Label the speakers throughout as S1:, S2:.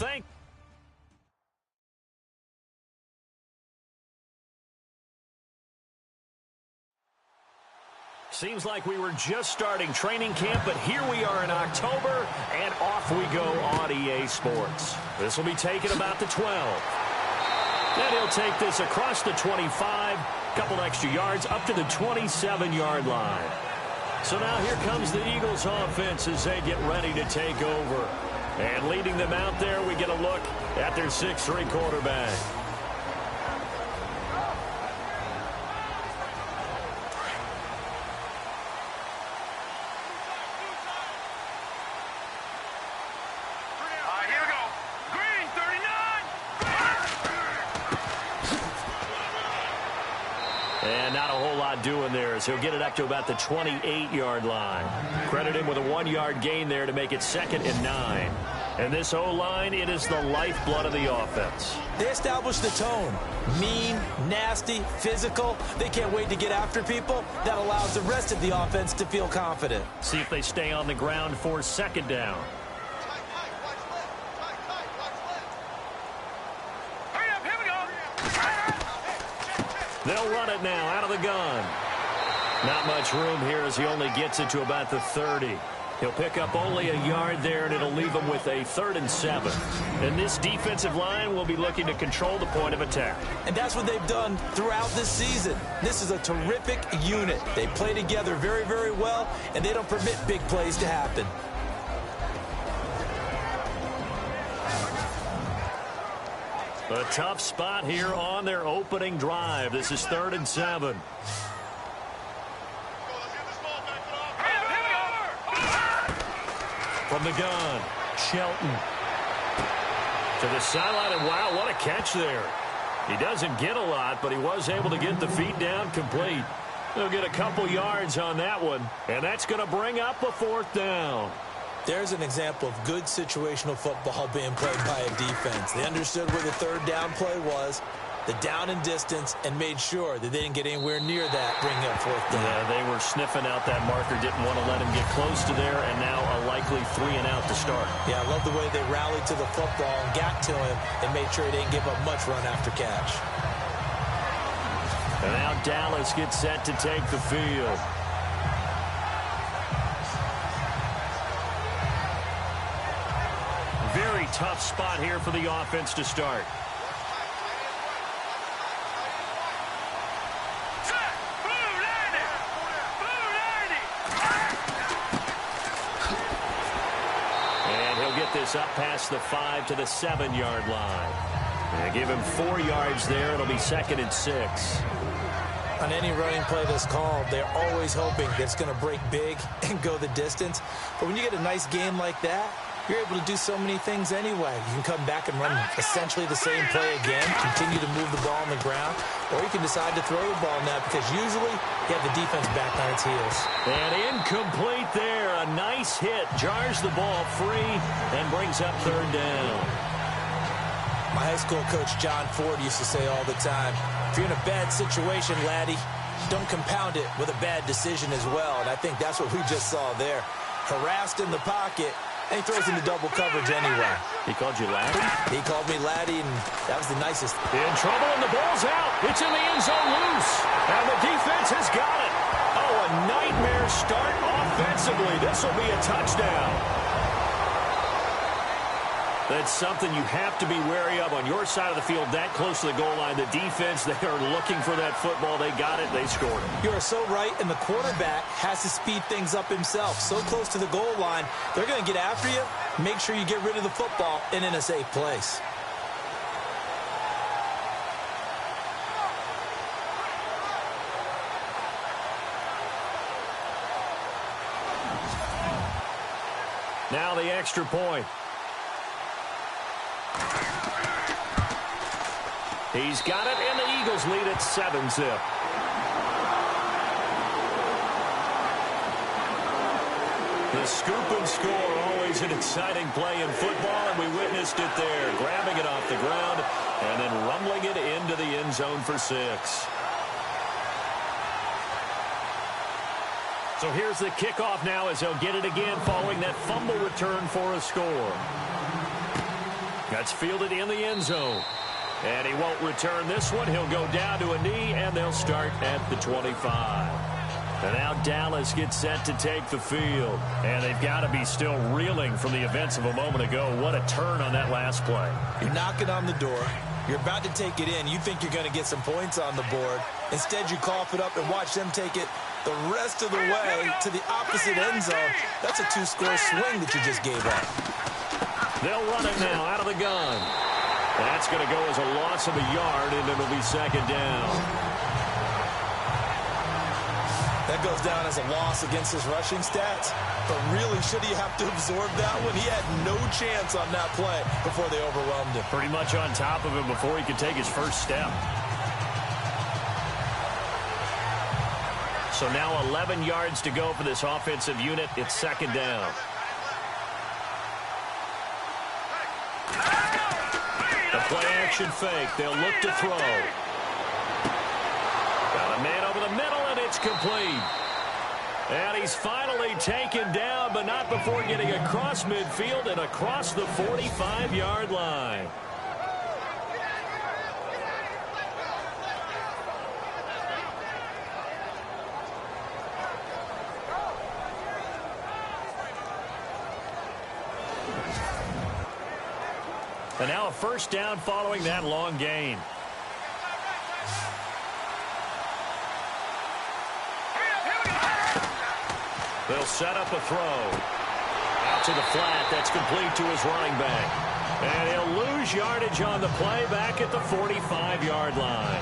S1: thank Seems like we were just starting training camp, but here we are in October, and off we go on EA Sports. This will be taken about the 12. And he'll take this across the 25, couple extra yards, up to the 27-yard line. So now here comes the Eagles offense as they get ready to take over. And leading them out there, we get a look at their 6'3" quarterback. And not a whole lot doing there as he'll get it up to about the 28-yard line. Credit him with a 1-yard gain there to make it 2nd and 9. And this O-line, it is the lifeblood of the offense.
S2: They established the tone. Mean, nasty, physical. They can't wait to get after people. That allows the rest of the offense to feel confident.
S1: See if they stay on the ground for 2nd down. They'll run it now out of the gun. Not much room here as he only gets it to about the 30. He'll pick up only a yard there, and it'll leave him with a 3rd and 7. And this defensive line will be looking to control the point of attack.
S2: And that's what they've done throughout this season. This is a terrific unit. They play together very, very well, and they don't permit big plays to happen.
S1: A tough spot here on their opening drive. This is 3rd and 7. From the gun, Shelton. To the sideline, and wow, what a catch there. He doesn't get a lot, but he was able to get the feet down complete. He'll get a couple yards on that one, and that's going to bring up a 4th down.
S2: There's an example of good situational football being played by a defense. They understood where the 3rd down play was, the down and distance, and made sure that they didn't get anywhere near that, bringing up 4th down.
S1: Yeah, they were sniffing out that marker, didn't want to let him get close to there, and now a likely 3 and out to start.
S2: Yeah, I love the way they rallied to the football and got to him and made sure he didn't give up much run after catch.
S1: And now Dallas gets set to take the field. Very tough spot here for the offense to start. And he'll get this up past the 5 to the 7-yard line. And give him 4 yards there. It'll be 2nd and 6.
S2: On any running play that's called, they're always hoping that it's going to break big and go the distance. But when you get a nice game like that, you're able to do so many things anyway. You can come back and run essentially the same play again, continue to move the ball on the ground, or you can decide to throw the ball now because usually you have the defense back on its heels.
S1: And incomplete there. A nice hit. Jars the ball free and brings up 3rd down.
S2: My high school coach, John Ford, used to say all the time, if you're in a bad situation, laddie, don't compound it with a bad decision as well. And I think that's what we just saw there. Harassed in the pocket, and he throws into double coverage anyway.
S1: He called you laddie?
S2: He called me laddie, and that was the nicest.
S1: In trouble, and the ball's out. It's in the end zone loose. And the defense has got it. Oh, a nightmare start offensively. This will be a touchdown. That's something you have to be wary of on your side of the field, that close to the goal line. The defense, they are looking for that football. They got it. They scored it.
S2: You are so right, and the quarterback has to speed things up himself. So close to the goal line, they're going to get after you. Make sure you get rid of the football and in a safe place.
S1: Now the extra point. He's got it, and the Eagles lead at 7-zip. The scoop and score, always an exciting play in football, and we witnessed it there. Grabbing it off the ground and then rumbling it into the end zone for 6. So here's the kickoff now as they'll get it again following that fumble return for a score. That's fielded in the end zone. And he won't return this one. He'll go down to a knee, and they'll start at the 25. And now Dallas gets set to take the field. And they've got to be still reeling from the events of a moment ago. What a turn on that last play.
S2: You're knocking on the door. You're about to take it in. You think you're going to get some points on the board. Instead, you cough it up and watch them take it the rest of the way to the opposite end zone. That's a two-score swing that you just gave up.
S1: They'll run it now out of the gun. That's going to go as a loss of a yard, and it'll be second down.
S2: That goes down as a loss against his rushing stats. But really, should he have to absorb that one? He had no chance on that play before they overwhelmed him.
S1: Pretty much on top of him before he could take his first step. So now 11 yards to go for this offensive unit. It's second down. The play-action fake. They'll look to throw. Got a man over the middle, and it's complete. And he's finally taken down, but not before getting across midfield and across the 45-yard line. And now a first down following that long gain. They'll set up a throw. Out to the flat. That's complete to his running back. And he'll lose yardage on the play back at the 45-yard line.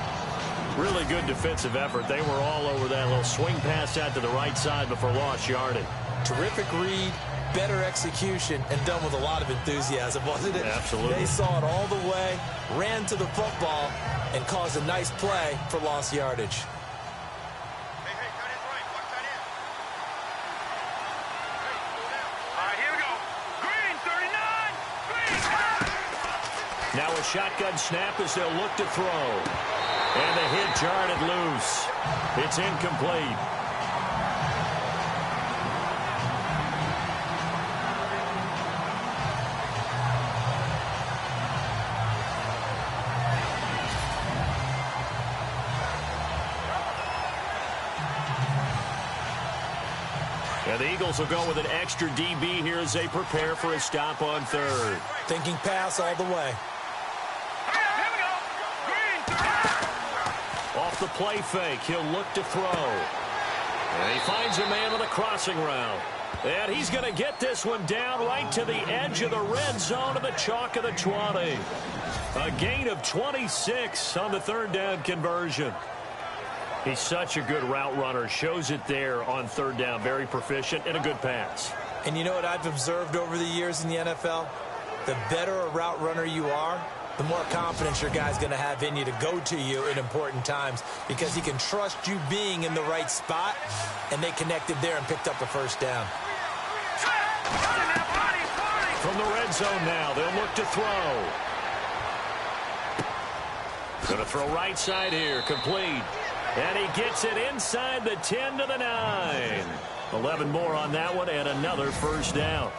S1: Really good defensive effort. They were all over that little swing pass out to the right side before lost yardage.
S2: Terrific read, better execution, and done with a lot of enthusiasm, wasn't it?
S1: Absolutely.
S2: They saw it all the way, ran to the football, and caused a nice play for lost yardage.
S1: Now a shotgun snap as they'll look to throw. And the hit jarred loose. It's incomplete. And the Eagles will go with an extra DB here as they prepare for a stop on third.
S2: Thinking pass all the way.
S1: Off the play fake, he'll look to throw. And he finds a man on the crossing route. And he's going to get this one down right to the edge of the red zone of the chalk of the 20. A gain of 26 on the third down conversion. He's such a good route runner. Shows it there on third down. Very proficient and a good pass.
S2: And you know what I've observed over the years in the NFL? The better a route runner you are, the more confidence your guy's going to have in you to go to you in important times because he can trust you being in the right spot, and they connected there and picked up a first down.
S1: From the red zone now, they'll look to throw. Going to throw right side here, complete. And he gets it inside the 10 to the 9. 11 more on that one and another first down.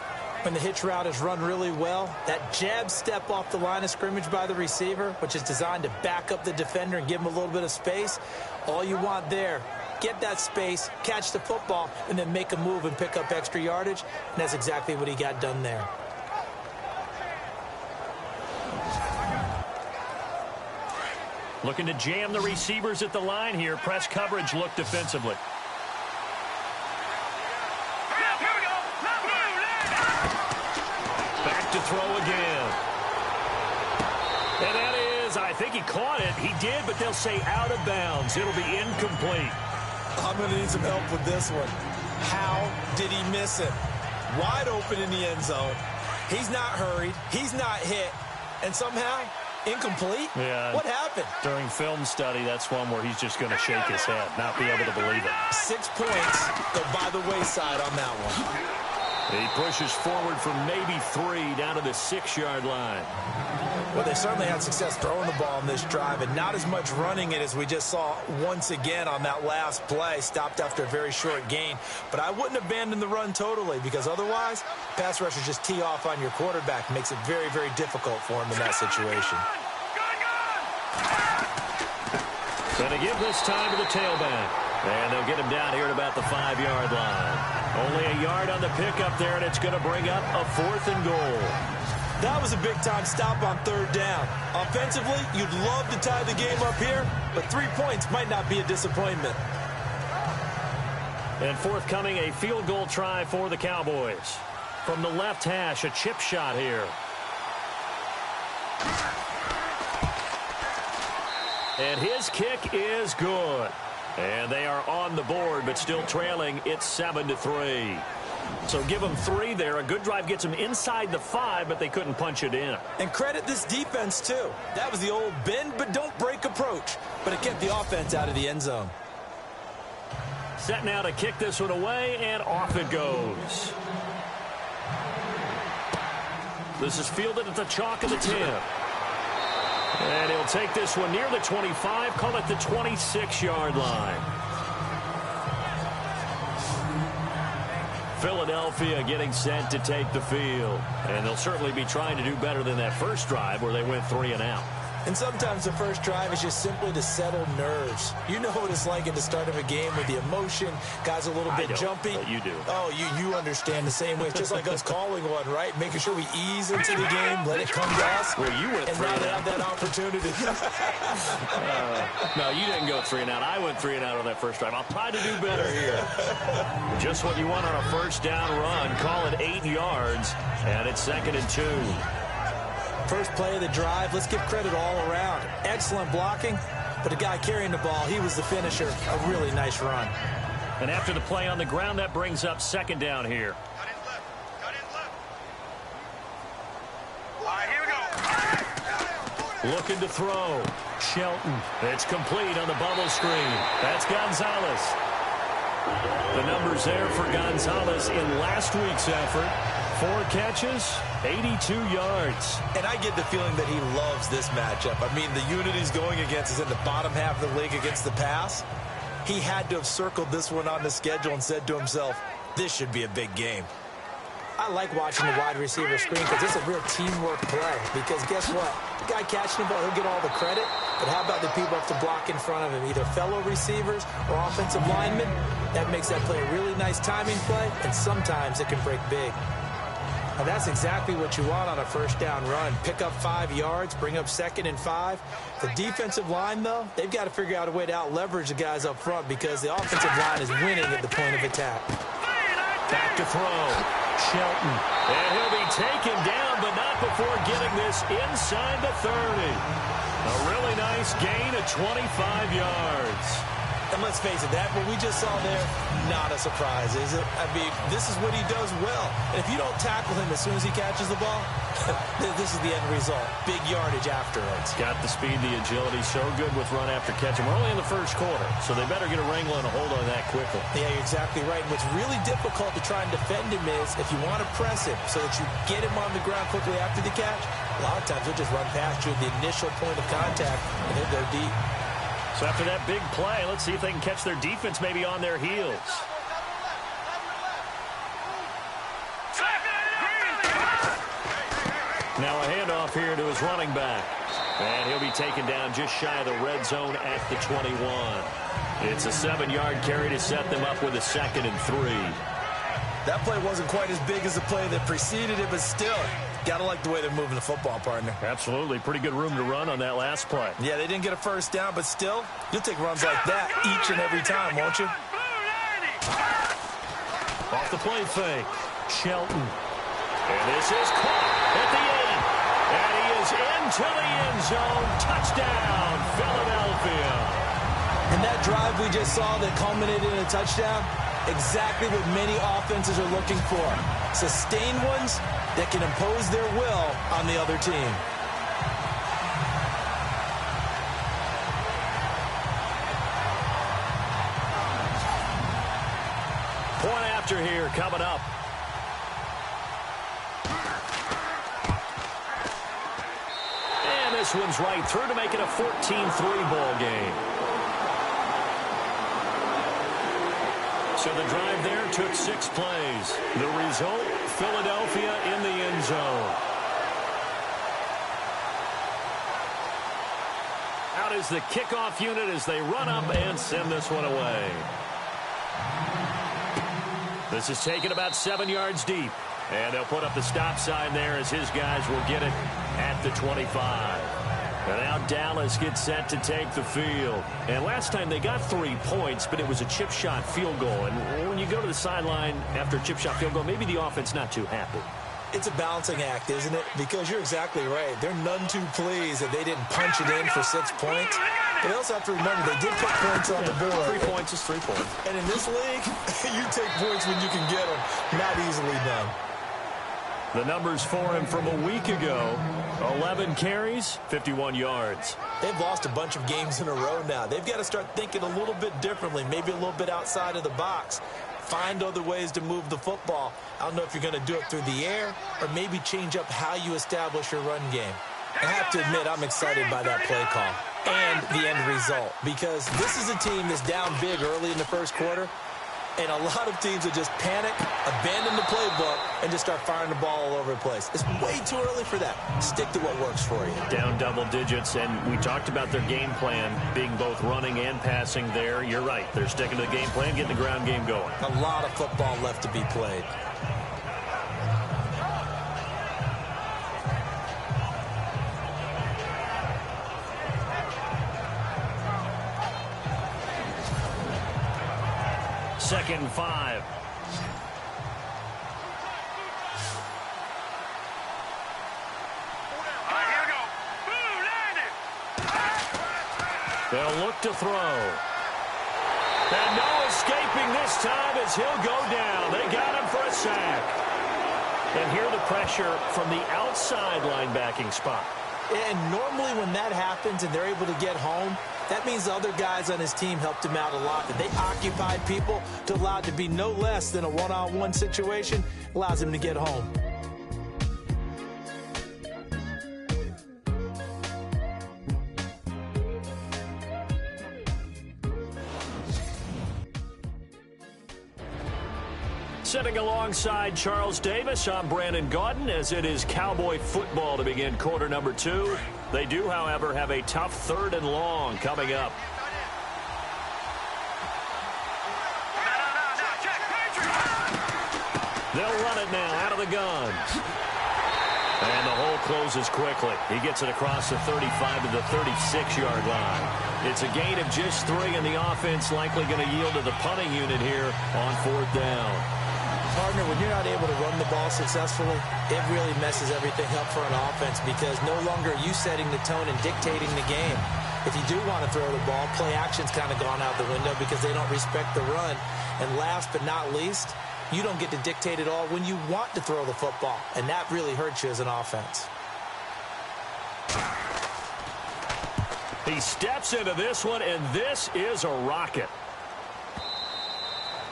S2: When the hitch route is run really well, that jab step off the line of scrimmage by the receiver, which is designed to back up the defender and give him a little bit of space, all you want there, get that space, catch the football, and then make a move and pick up extra yardage. And that's exactly what he got done there.
S1: Looking to jam the receivers at the line here. Press coverage look defensively. Back to throw again. And that is, I think he caught it. He did, but they'll say out of bounds. It'll be incomplete.
S2: I'm going to need some help with this one. How did he miss him? Wide open in the end zone. He's not hurried. He's not hit. And somehow, incomplete?
S1: Yeah.
S2: What happened?
S1: During film study, that's one where he's just going to shake his head, not be able to believe it.
S2: 6 points go by the wayside on that one.
S1: He pushes forward from maybe 3 down to the 6-yard line.
S2: Well, they certainly had success throwing the ball in this drive and not as much running it as we just saw once again on that last play. Stopped after a very short gain. But I wouldn't abandon the run totally because otherwise, pass rushers just tee off on your quarterback. Makes it very, very difficult for him in that situation.
S1: Going to give this time to the tailback. And they'll get him down here at about the 5-yard line. Only a yard on the pickup there, and it's going to bring up a 4th and goal.
S2: That was a big-time stop on 3rd down. Offensively, you'd love to tie the game up here, but 3 points might not be a disappointment.
S1: And forthcoming, a field goal try for the Cowboys. From the left hash, a chip shot here. And his kick is good. And they are on the board, but still trailing. It's 7-3. So give them 3 there. A good drive gets them inside the 5, but they couldn't punch it in.
S2: And credit this defense, too. That was the old bend but don't break approach. But it kept the offense out of the end zone.
S1: Set now to kick this one away, and off it goes. This is fielded at the chalk of the 10. And he'll take this one near the 25, call it the 26-yard line. Philadelphia getting set to take the field. And they'll certainly be trying to do better than that first drive where they went 3 and out.
S2: And sometimes the first drive is just simply to settle nerves. You know what it's like at the start of a game with the emotion. Guys a little bit jumpy.
S1: But you do.
S2: Oh, you understand the same way. It's just like us calling one, right? Making sure we ease into the game, let it come to us.
S1: Well, you went 3 and out.
S2: Have that opportunity.
S1: No, you didn't go 3 and out. I went 3 and out on that first drive. I'll try to do better here. Just what you want on a first down run. Call it 8 yards, and it's 2nd and 2.
S2: First play of the drive, let's give credit all around. Excellent blocking, but the guy carrying the ball, he was the finisher. A really nice run.
S1: And after the play on the ground, that brings up 2nd down here.
S3: All right, here we go.
S1: Looking to throw. Shelton. It's complete on the bubble screen. That's Gonzalez. The numbers there for Gonzalez in last week's effort. 4 catches, 82 yards.
S2: And I get the feeling that he loves this matchup. I mean, the unit he's going against is in the bottom half of the league against the pass. He had to have circled this one on the schedule and said to himself, this should be a big game. I like watching the wide receiver screen because it's a real teamwork play. Because guess what? The guy catching the ball, he'll get all the credit. But how about the people who have to block in front of him, either fellow receivers or offensive linemen? That makes that play a really nice timing play, and sometimes it can break big. Now that's exactly what you want on a first down run. Pick up 5 yards, bring up 2nd and 5. The defensive line, though, they've got to figure out a way to out-leverage the guys up front because the offensive line is winning at the point of attack.
S1: Back to throw. Shelton. And he'll be taken down, but not before getting this inside the 30. A really nice gain of 25 yards.
S2: And let's face it, that what we just saw there, not a surprise, is it? I mean, this is what he does well. And if you don't tackle him as soon as he catches the ball, this is the end result. Big yardage afterwards.
S1: Got the speed, the agility, so good with run after catch. And we're only in the first quarter, so they better get a wrangle and a hold on that quickly.
S2: Yeah, you're exactly right. And what's really difficult to try and defend him is if you want to press him so that you get him on the ground quickly after the catch, a lot of times he'll just run past you at the initial point of contact, and he'll go deep.
S1: So after that big play, let's see if they can catch their defense maybe on their heels. Now a handoff here to his running back. And he'll be taken down just shy of the red zone at the 21. It's a 7-yard carry to set them up with a 2nd and 3.
S2: That play wasn't quite as big as the play that preceded it, but still, gotta like the way they're moving the football, partner.
S1: Absolutely. Pretty good room to run on that last play.
S2: Yeah, they didn't get a first down, but still, you'll take runs like that each and every time, won't you?
S1: Off the play fake. Shelton. And this is caught at the 8. And he is into the end zone. Touchdown, Philadelphia.
S2: And that drive we just saw that culminated in a touchdown, exactly what many offenses are looking for. Sustained ones that can impose their will on the other team.
S1: Point after here coming up. this one's right through to make it a 14-3 ball game. So the drive there took 6 plays. The result, Philadelphia in the end zone. Out is the kickoff unit as they run up and send this one away. This is taken about 7 yards deep. And they'll put up the stop sign there as his guys will get it at the 25. And now Dallas gets set to take the field. And last time they got 3 points, but it was a chip shot field goal. And when you go to the sideline after a chip shot field goal, maybe the offense not too happy.
S2: It's a balancing act, isn't it? Because you're exactly right. They're none too pleased that they didn't punch it in for 6 points. But they also have to remember they did put points on the board.
S1: 3 points is 3 points.
S2: And in this league, you take points when you can get them. Not easily done.
S1: The numbers for him from a week ago, 11 carries, 51 yards.
S2: They've lost a bunch of games in a row now. They've got to start thinking a little bit differently, maybe a little bit outside of the box. Find other ways to move the football. I don't know if you're going to do it through the air or maybe change up how you establish your run game. I have to admit, I'm excited by that play call and the end result because this is a team that's down big early in the first quarter. And a lot of teams will just panic, abandon the playbook, and just start firing the ball all over the place. It's way too early for that. Stick to what works for you.
S1: Down double digits, and we talked about their game plan being both running and passing there. You're right. They're sticking to the game plan, getting the ground game going.
S2: A lot of football left to be played.
S1: Second and 5. They'll look to throw. And no escaping this time as he'll go down. They got him for a sack. And here the pressure from the outside linebacking spot.
S2: And normally when that happens and they're able to get home, that means the other guys on his team helped him out a lot. That they occupied people to allow it to be no less than a one-on-one situation allows him to get home.
S1: Sitting alongside Charles Davis, I'm Brandon Gaudin as it is Cowboy football to begin quarter number 2. They do, however, have a tough 3rd and long coming up. They'll run it now out of the gun. And the hole closes quickly. He gets it across the 35 to the 36-yard line. It's a gain of just 3, and the offense likely going to yield to the punting unit here on 4th down.
S2: Partner, when you're not able to run the ball successfully, it really messes everything up for an offense because no longer are you setting the tone and dictating the game. If you do want to throw the ball, play action's kind of gone out the window because they don't respect the run. And last but not least, you don't get to dictate it all when you want to throw the football, and that really hurts you as an offense.
S1: He steps into this one, and this is a rocket.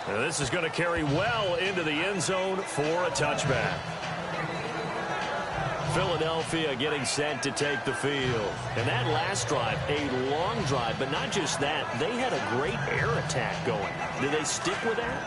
S1: And this is going to carry well into the end zone for a touchback. Philadelphia getting set to take the field. And that last drive, a long drive, but not just that. They had a great air attack going. Did they stick with that?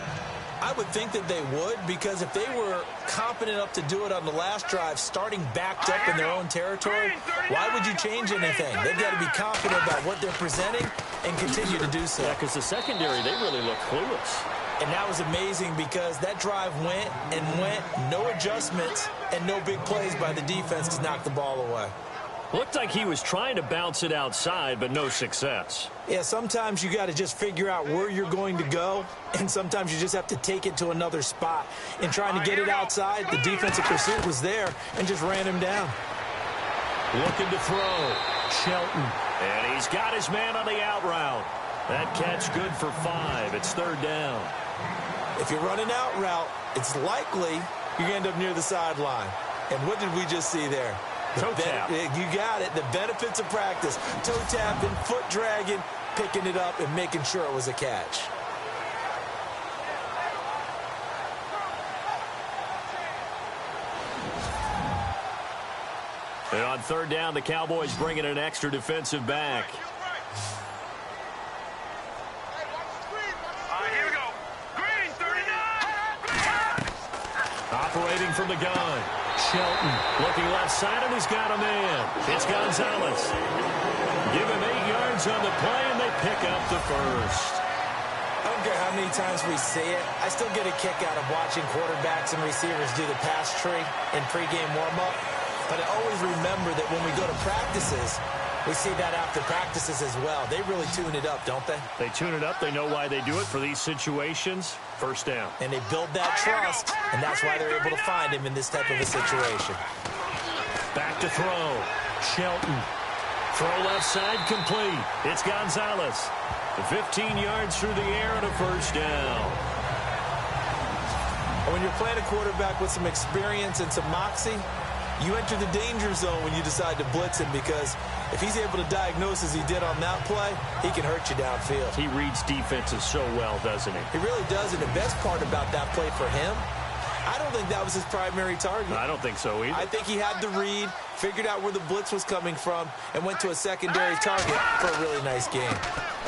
S2: I would think that they would because if they were competent enough to do it on the last drive, starting backed up in their own territory, why would you change anything? They've got to be confident about what they're presenting and continue to do so.
S1: Yeah, because the secondary, they really look clueless.
S2: And that was amazing because that drive went and went, no adjustments, and no big plays by the defense to knock the ball away.
S1: Looked like he was trying to bounce it outside, but no success.
S2: Yeah, sometimes you got to just figure out where you're going to go, and sometimes you just have to take it to another spot. In trying to get it outside, the defensive pursuit was there and just ran him down.
S1: Looking to throw. Shelton. And he's got his man on the out route. That catch good for 5. It's 3rd down.
S2: If you're running out route, it's likely you're going to end up near the sideline. And what did we just see there?
S1: Toe tap.
S2: You got it. The benefits of practice. Toe tapping, foot dragging, picking it up, and making sure it was a catch.
S1: And on third down, the Cowboys bring in an extra defensive back.
S3: Here we go. Green, 39.
S1: Operating from the gun. Shelton looking left side, and he's got a man. It's Gonzalez. Give him 8 yards on the play, and they pick up the first.
S2: I don't care how many times we see it. I still get a kick out of watching quarterbacks and receivers do the pass tree in pregame warm-up. But I always remember that when we go to practices, we see that after practices as well. They really tune it up, don't they?
S1: They tune it up. They know why they do it for these situations. First down.
S2: And they build that trust, and that's why they're able to find him in this type of a situation.
S1: Back to throw. Shelton. Throw left side complete. It's Gonzalez. 15 yards through the air and a first down.
S2: When you're playing a quarterback with some experience and some moxie, you enter the danger zone when you decide to blitz him, because if he's able to diagnose as he did on that play, he can hurt you downfield.
S1: He reads defenses so well, doesn't he?
S2: He really does, and the best part about that play for him, I don't think that was his primary target.
S1: I don't think so either.
S2: I think he had the read, figured out where the blitz was coming from, and went to a secondary target for a really nice game.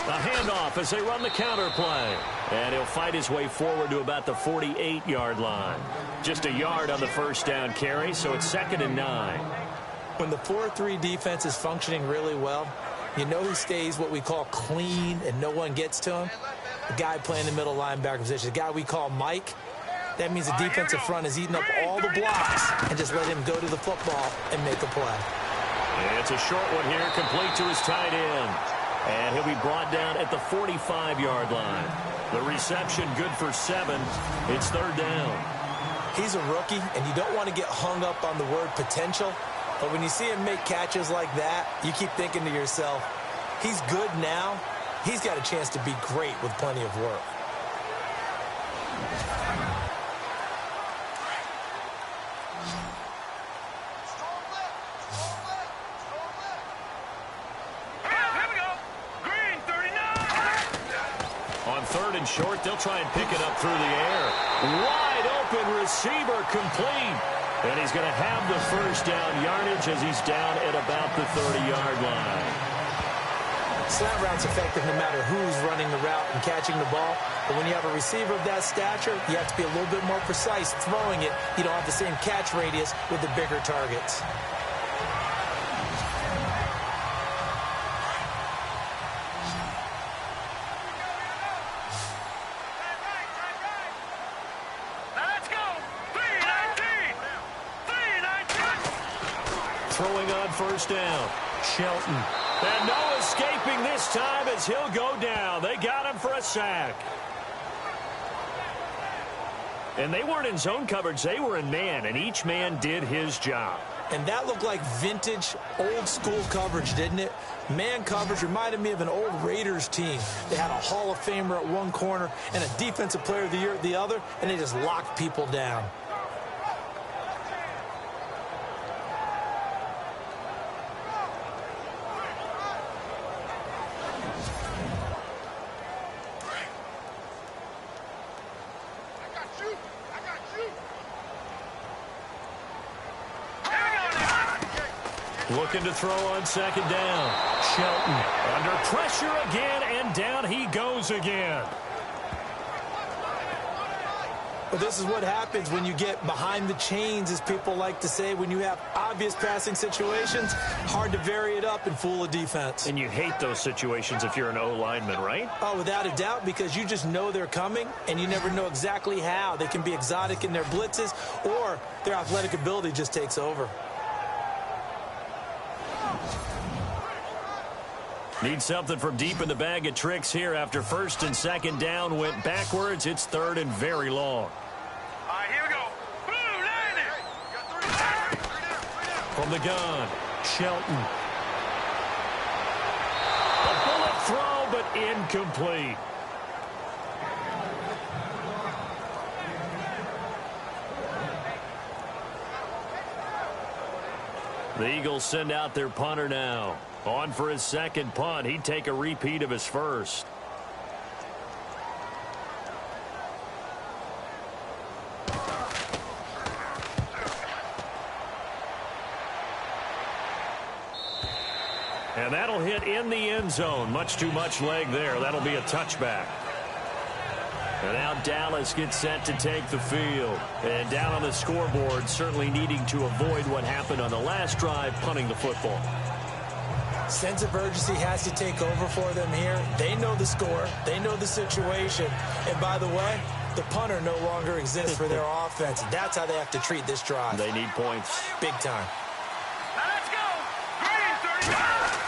S1: A handoff as they run the counter play. And he'll fight his way forward to about the 48-yard line. Just a yard on the first down carry, so it's 2nd and 9.
S2: When the 4-3 defense is functioning really well, you know who stays what we call clean and no one gets to him? The guy playing the middle linebacker position, the guy we call Mike. That means the defensive front is eating up all the blocks and just let him go to the football and make a play.
S1: It's a short one here, complete to his tight end. And he'll be brought down at the 45-yard line. The reception good for 7. It's 3rd down.
S2: He's a rookie, and you don't want to get hung up on the word potential. But when you see him make catches like that, you keep thinking to yourself, he's good now. He's got a chance to be great with plenty of work.
S1: Short, they'll try and pick it up through the air. Wide open receiver complete. And he's going to have the first down yardage as he's down at about the 30-yard line.
S2: Slant route's effective no matter who's running the route and catching the ball. But when you have a receiver of that stature, you have to be a little bit more precise throwing it. You don't have the same catch radius with the bigger targets.
S1: Throwing on first down. Shelton. And no escaping this time as he'll go down. They got him for a sack. And they weren't in zone coverage. They were in man, and each man did his job.
S2: And that looked like vintage, old-school coverage, didn't it? Man coverage reminded me of an old Raiders team. They had a Hall of Famer at one corner and a Defensive Player of the Year at the other, and they just locked people down.
S1: Looking to throw on second down. Shelton under pressure again, and down he goes again.
S2: But this is what happens when you get behind the chains, as people like to say. When you have obvious passing situations, hard to vary it up and fool a defense.
S1: And you hate those situations if you're an O-lineman, right?
S2: Oh, without a doubt, because you just know they're coming, and you never know exactly how. They can be exotic in their blitzes, or their athletic ability just takes over.
S1: Need something from deep in the bag of tricks here after first and second down went backwards. It's 3rd and very long.
S3: All right, here we go. Blue, landing.
S1: From the gun, Shelton. A bullet throw, but incomplete. The Eagles send out their punter now. On for his second punt. He'd take a repeat of his first. And that'll hit in the end zone. Much too much leg there. That'll be a touchback. And now Dallas gets set to take the field. And down on the scoreboard, certainly needing to avoid what happened on the last drive, punting the football.
S2: Sense of urgency has to take over for them here. They know the score. They know the situation. And by the way, the punter no longer exists for their offense. That's how they have to treat this drive.
S1: They need points.
S2: Big time.
S3: Now let's go. Green, 39.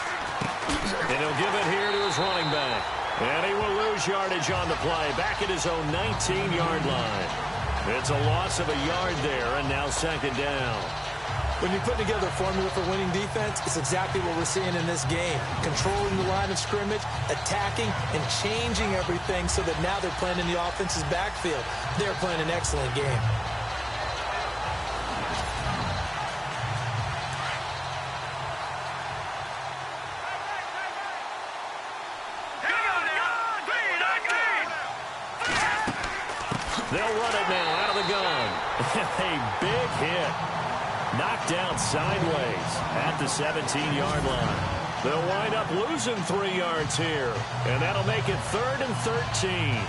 S1: And he'll give it here to his running back. And he will lose yardage on the play. Back at his own 19-yard line. It's a loss of a yard there, and now second down.
S2: When you put together a formula for winning defense, it's exactly what we're seeing in this game. Controlling the line of scrimmage, attacking, and changing everything so that now they're playing in the offense's backfield. They're playing an excellent game.
S1: They'll run it now out of the gun. A big hit. Knocked down sideways at the 17-yard line. They'll wind up losing 3 yards here. And that'll make it 3rd and 13.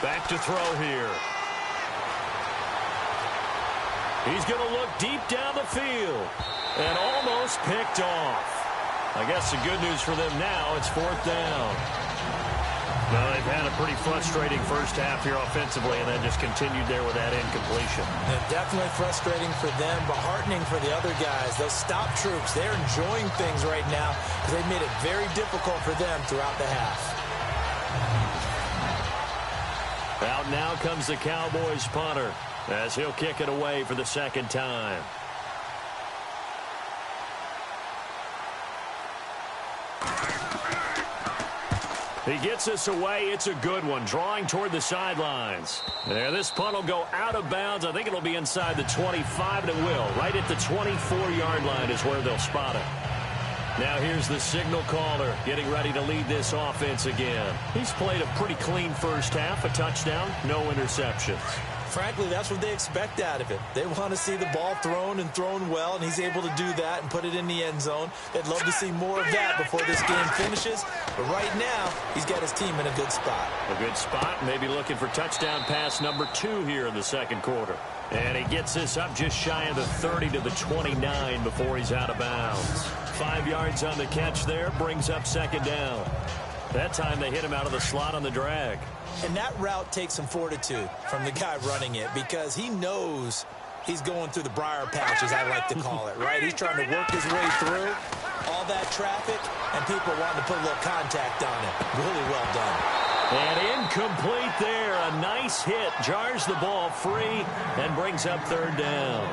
S1: Back to throw here. He's going to look deep down the field and almost picked off. I guess the good news for them now, it's 4th down. Well, they've had a pretty frustrating first half here offensively and then just continued there with that incompletion.
S2: And definitely frustrating for them, but heartening for the other guys. Those stop troops, they're enjoying things right now because they've made it very difficult for them throughout the half.
S1: Out now comes the Cowboys punter as he'll kick it away for the second time. He gets this away. It's a good one, drawing toward the sidelines. There, this punt will go out of bounds. I think it'll be inside the 25, and it will. Right at the 24-yard line is where they'll spot it. Now here's the signal caller getting ready to lead this offense again. He's played a pretty clean first half, a touchdown, no interceptions.
S2: Frankly, that's what they expect out of him. They want to see the ball thrown and thrown well, and he's able to do that and put it in the end zone. They'd love to see more of that before this game finishes. But right now, he's got his team in a good spot.
S1: A good spot, maybe looking for touchdown pass number 2 here in the second quarter. And he gets this up just shy of the 30 to the 29 before he's out of bounds. 5 yards on the catch there, brings up second down. That time they hit him out of the slot on the drag.
S2: And that route takes some fortitude from the guy running it because he knows he's going through the briar patch, as I like to call it, right? He's trying to work his way through all that traffic, and people wanting to put a little contact on it. Really well done.
S1: And incomplete there. A nice hit. Jars the ball free and brings up third down.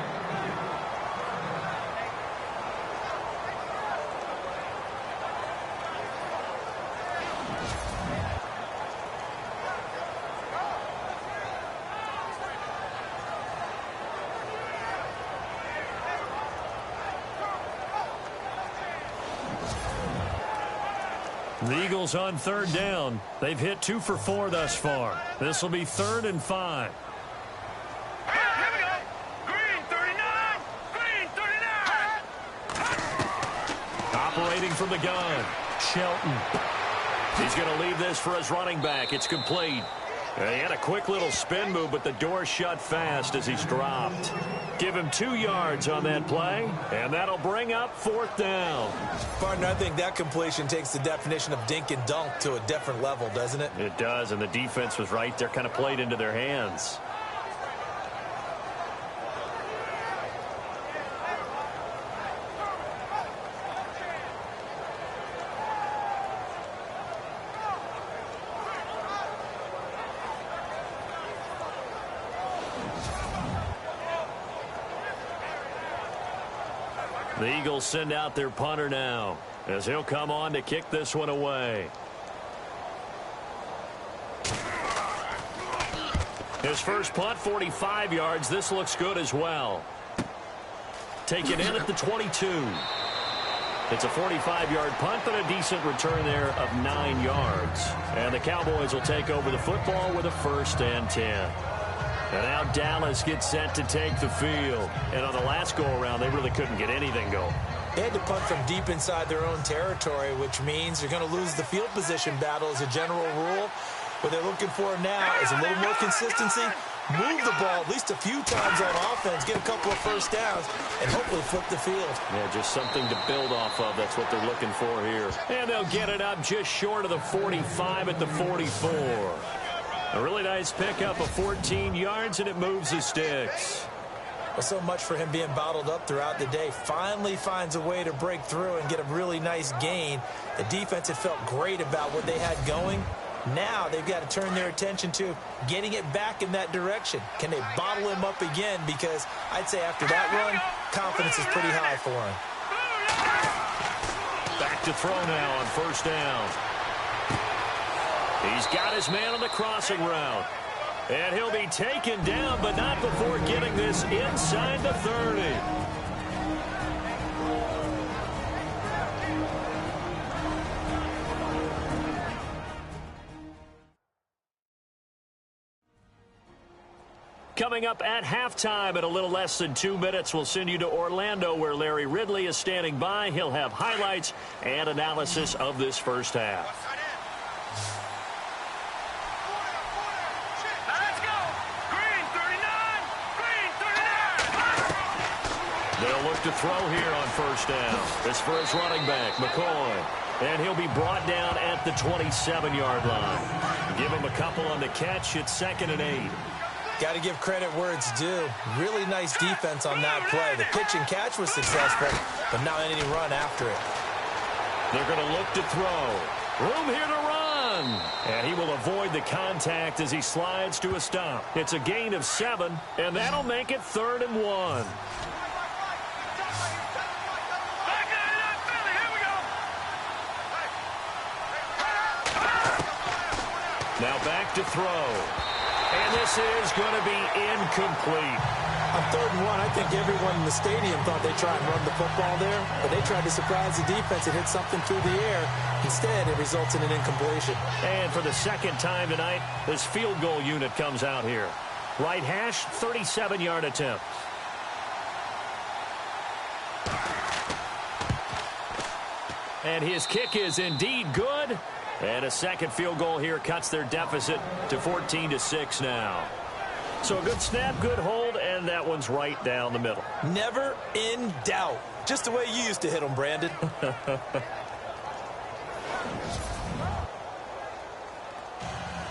S1: The Eagles on third down. They've hit 2 for 4 thus far. This will be 3rd and 5.
S3: Here we go. Green 39. Green 39.
S1: Operating from the gun, Shelton. He's going to leave this for his running back. It's complete. He had a quick little spin move, but the door shut fast as he's dropped. Give him 2 yards on that play, and that'll bring up 4th down.
S2: Partner, I think that completion takes the definition of dink and dunk to a different level, doesn't it?
S1: It does, and the defense was right there, kind of played into their hands. The Eagles send out their punter now as he'll come on to kick this one away. His first punt, 45 yards. This looks good as well. Taken in at the 22. It's a 45-yard punt, but a decent return there of 9 yards. And the Cowboys will take over the football with a 1st and 10. And now Dallas gets set to take the field. And on the last go-around, they really couldn't get anything going.
S2: They had to punt from deep inside their own territory, which means you're going to lose the field position battle as a general rule. What they're looking for now is a little more consistency, move the ball at least a few times on offense, get a couple of first downs, and hopefully flip the field.
S1: Yeah, just something to build off of. That's what they're looking for here. And they'll get it up just short of the 45 at the 44. A really nice pickup of 14 yards, and it moves the sticks.
S2: Well, so much for him being bottled up throughout the day. Finally finds a way to break through and get a really nice gain. The defense had felt great about what they had going. Now they've got to turn their attention to getting it back in that direction. Can they bottle him up again? Because I'd say after that run, confidence is pretty high for him.
S1: Back to throw now on 1st down. He's got his man on the crossing route. And he'll be taken down, but not before getting this inside the 30. Coming up at halftime in a little less than 2 minutes, we'll send you to Orlando where Larry Ridley is standing by. He'll have highlights and analysis of this first half.
S3: Let's go. Green 39. Green 39.
S1: They'll look to throw here on 1st down. This for his running back, McCoy. And he'll be brought down at the 27-yard line. Give him a couple on the catch. It's 2nd and 8.
S2: Got to give credit where it's due. Really nice defense on that play. The pitch and catch was successful, but not any run after it.
S1: They're going to look to throw. Room here to run. And he will avoid the contact as he slides to a stop. It's a gain of 7, and that'll make it 3rd and 1. Now back to throw. And this is going to be incomplete.
S2: On 3rd and 1, I think everyone in the stadium thought they'd try and run the football there, but they tried to surprise the defense and hit something through the air. Instead, it results in an incompletion.
S1: And for the 2nd time tonight, this field goal unit comes out here. Right hash, 37-yard attempt. And his kick is indeed good. And a 2nd field goal here cuts their deficit to 14-6 now. So a good snap, good hold, and that one's right down the middle.
S2: Never in doubt. Just the way you used to hit them, Brandon.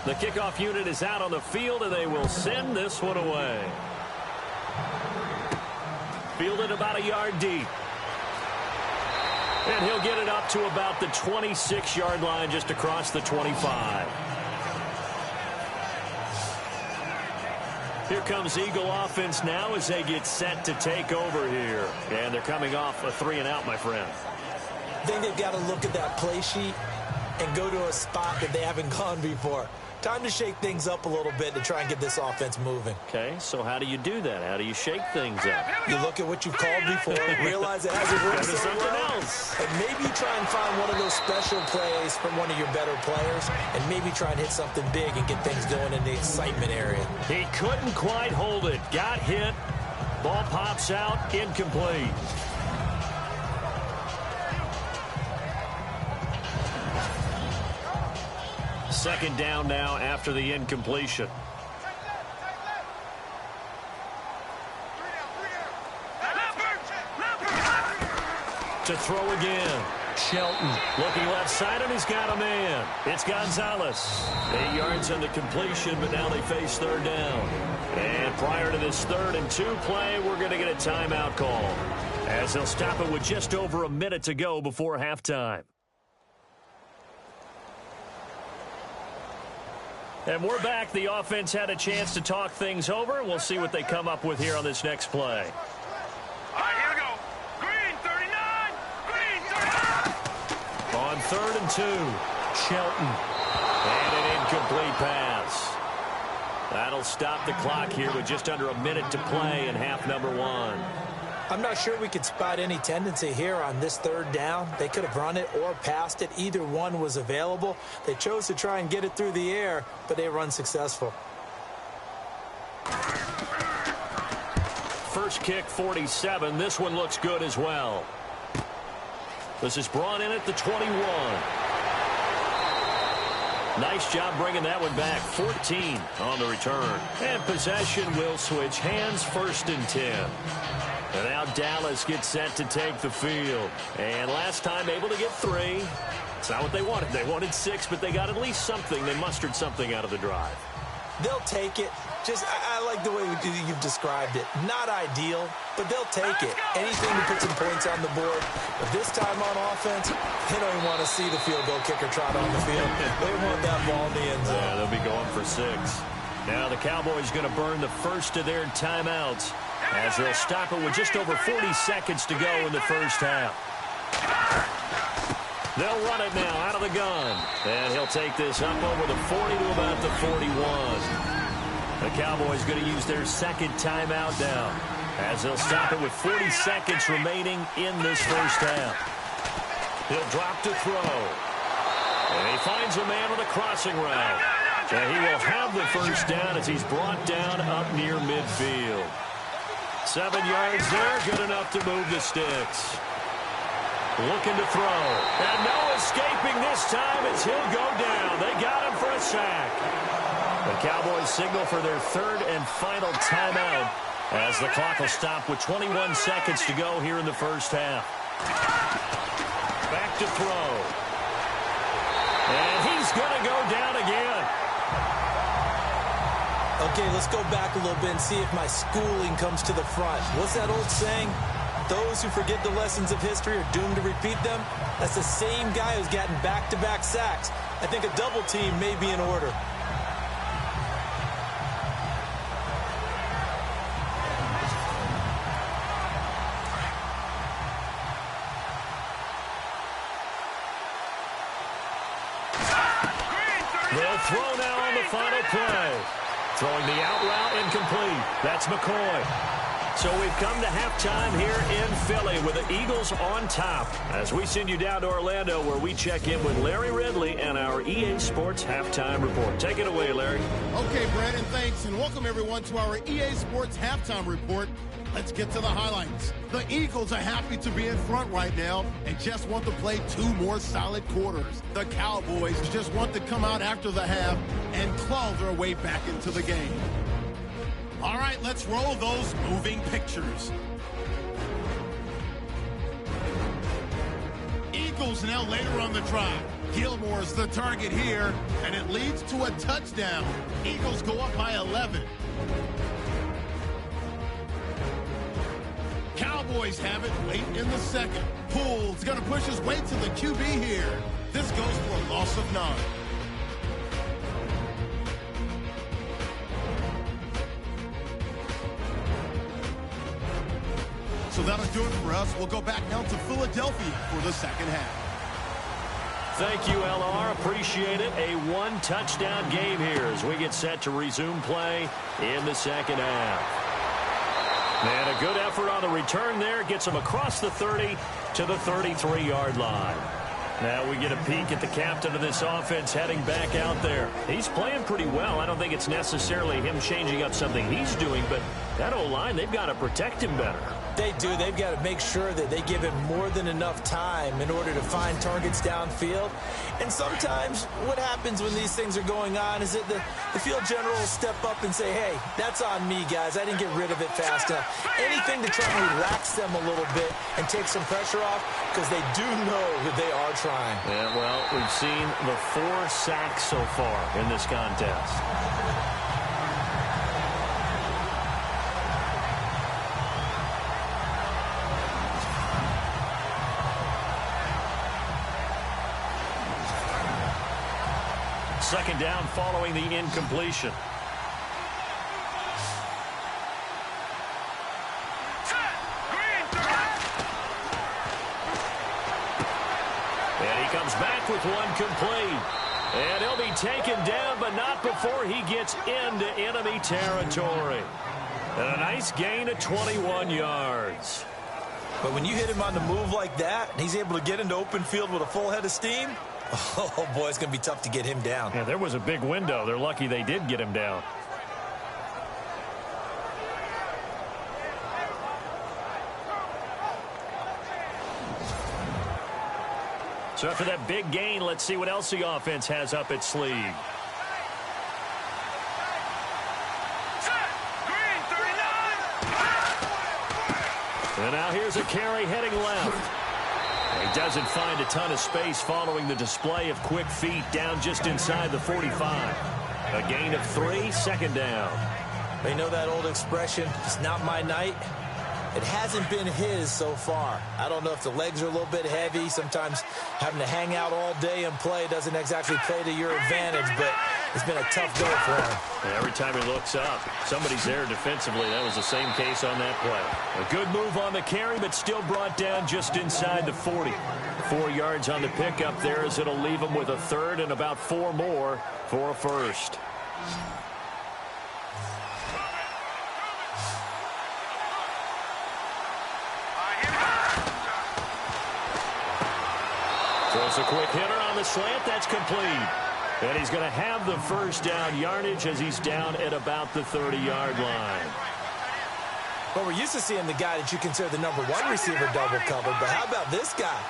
S1: The kickoff unit is out on the field, and they will send this one away. Fielded about a yard deep. And he'll get it up to about the 26-yard line just across the 25. Here comes Eagle offense now as they get set to take over here. And they're coming off a 3-and-out, my friend.
S2: I think they've got to look at that play sheet and go to a spot that they haven't gone before. Time to shake things up a little bit to try and get this offense moving.
S1: Okay, so how do you do that? How do you shake things up?
S2: You look at what you've called before, realize it hasn't worked so
S1: something
S2: well,
S1: else.
S2: and maybe try and find one of those special plays from one of your better players, and maybe try and hit something big and get things going in the excitement area.
S1: He couldn't quite hold it. Got hit. Ball pops out. Incomplete. Second down now after the incompletion. To throw again. Shelton looking left side, and he's got a man. It's Gonzalez. 8 yards on the completion, but now they face 3rd down. And prior to this 3rd and 2 play, we're going to get a timeout call, as they'll stop it with just over a minute to go before halftime. And we're back. The offense had a chance to talk things over. We'll see what they come up with here on this next play.
S3: All right, here we go. Green 39. Green 39.
S1: On 3rd and 2, Shelton. And an incomplete pass. That'll stop the clock here with just under a minute to play in half number 1.
S2: I'm not sure we could spot any tendency here on this third down. They could have run it or passed it. Either one was available. They chose to try and get it through the air, but they were unsuccessful.
S1: First kick, 47. This one looks good as well. This is brought in at the 21. Nice job bringing that one back. 14 on the return. And possession will switch hands, 1st and 10. And now Dallas gets set to take the field. And last time able to get 3. It's not what they wanted. They wanted 6, but they got at least something. They mustered something out of the drive.
S2: They'll take it. I like the way you've described it. Not ideal, but they'll take it. Anything to put some points on the board. But this time on offense, they don't even want to see the field goal kicker trot on the field. They want that ball in the end zone.
S1: Yeah, they'll be going for 6. Now the Cowboys going to burn the first of their timeouts as they'll stop it with just over 40 seconds to go in the first half. They'll run it now out of the gun. And he'll take this up over the 40 to about the 41. The Cowboys going to use their second timeout now as they'll stop it with 40 seconds remaining in this first half. He'll drop to throw. And he finds a man on the crossing route. And he will have the first down as he's brought down up near midfield. 7 yards there, good enough to move the sticks. Looking to throw. And no escaping this time as he'll go down. They got him for a sack. The Cowboys signal for their third and final timeout as the clock will stop with 21 seconds to go here in the first half. Back to throw. And he's going to go down again.
S2: Okay, let's go back a little bit and see if my schooling comes to the front. What's that old saying? Those who forget the lessons of history are doomed to repeat them. That's the same guy who's gotten back-to-back sacks. I think a double team may be in order.
S1: They'll throw now on the final play. Throwing the out route incomplete. That's McCoy. So we've come to halftime here in Philly with the Eagles on top as we send you down to Orlando where we check in with Larry Ridley and our EA Sports Halftime Report. Take it away, Larry.
S4: Okay, Brandon, thanks, and welcome everyone to our EA Sports Halftime Report. Let's get to the highlights. The Eagles are happy to be in front right now and just want to play 2 more solid quarters. The Cowboys just want to come out after the half and claw their way back into the game. All right, let's roll those moving pictures. Eagles now later on the drive. Gilmore's the target here, and it leads to a touchdown. Eagles go up by 11. Cowboys have it late in the second. Poole's going to push his way to the QB here. This goes for a loss of 9. So that'll do it for us. We'll go back now to Philadelphia for the second half.
S1: Thank you, LR. Appreciate it. A 1-touchdown game here as we get set to resume play in the second half. And a good effort on the return there. Gets him across the 30 to the 33-yard line. Now we get a peek at the captain of this offense heading back out there. He's playing pretty well. I don't think it's necessarily him changing up something he's doing, but that O-line, they've got to protect him better.
S2: They do. They've got to make sure that they give him more than enough time in order to find targets downfield. And sometimes what happens when these things are going on is that the field general will step up and say, hey, that's on me, guys. I didn't get rid of it fast enough. Anything to try and relax them a little bit and take some pressure off because they do know that they are trying.
S1: Yeah, well, we've seen the 4 sacks so far in this contest. Second down following the incompletion. And he comes back with one complete. And he'll be taken down, but not before he gets into enemy territory. And a nice gain of 21 yards.
S2: But when you hit him on the move like that, and he's able to get into open field with a full head of steam, oh, boy, it's going to be tough to get him down.
S1: Yeah, there was a big window. They're lucky they did get him down. So after that big gain, let's see what else the offense has up its sleeve. And now here's a carry heading left. He doesn't find a ton of space following the display of quick feet down just inside the 45. A gain of 3, second down.
S2: They know that old expression, it's not my night. It hasn't been his so far. I don't know if the legs are a little bit heavy. Sometimes having to hang out all day and play doesn't exactly play to your advantage, but it's been a tough go for him.
S1: And every time he looks up, somebody's there defensively. That was the same case on that play. A good move on the carry, but still brought down just inside the 40. 4 yards on the pickup there as it'll leave him with a third and about 4 more for a first. Throws a quick hitter on the slant. That's complete. And he's going to have the first down yardage as he's down at about the 30-yard line.
S2: Well, we're used to seeing the guy that you consider the number 1 receiver double covered, but how about this guy?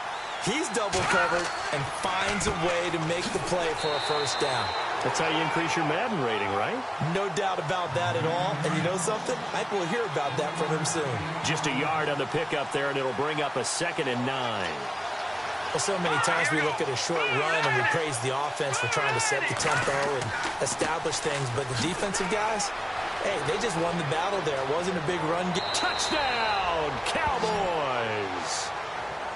S2: He's double covered and finds a way to make the play for a first down.
S1: That's how you increase your Madden rating, right?
S2: No doubt about that at all. And you know something? I think we'll hear about that from him soon.
S1: Just a yard on the pickup there, and it'll bring up a 2nd and 9.
S2: Well, so many times we look at a short run and we praise the offense for trying to set the tempo and establish things, but the defensive guys, hey, they just won the battle there. It wasn't a big run.
S1: Touchdown, Cowboys!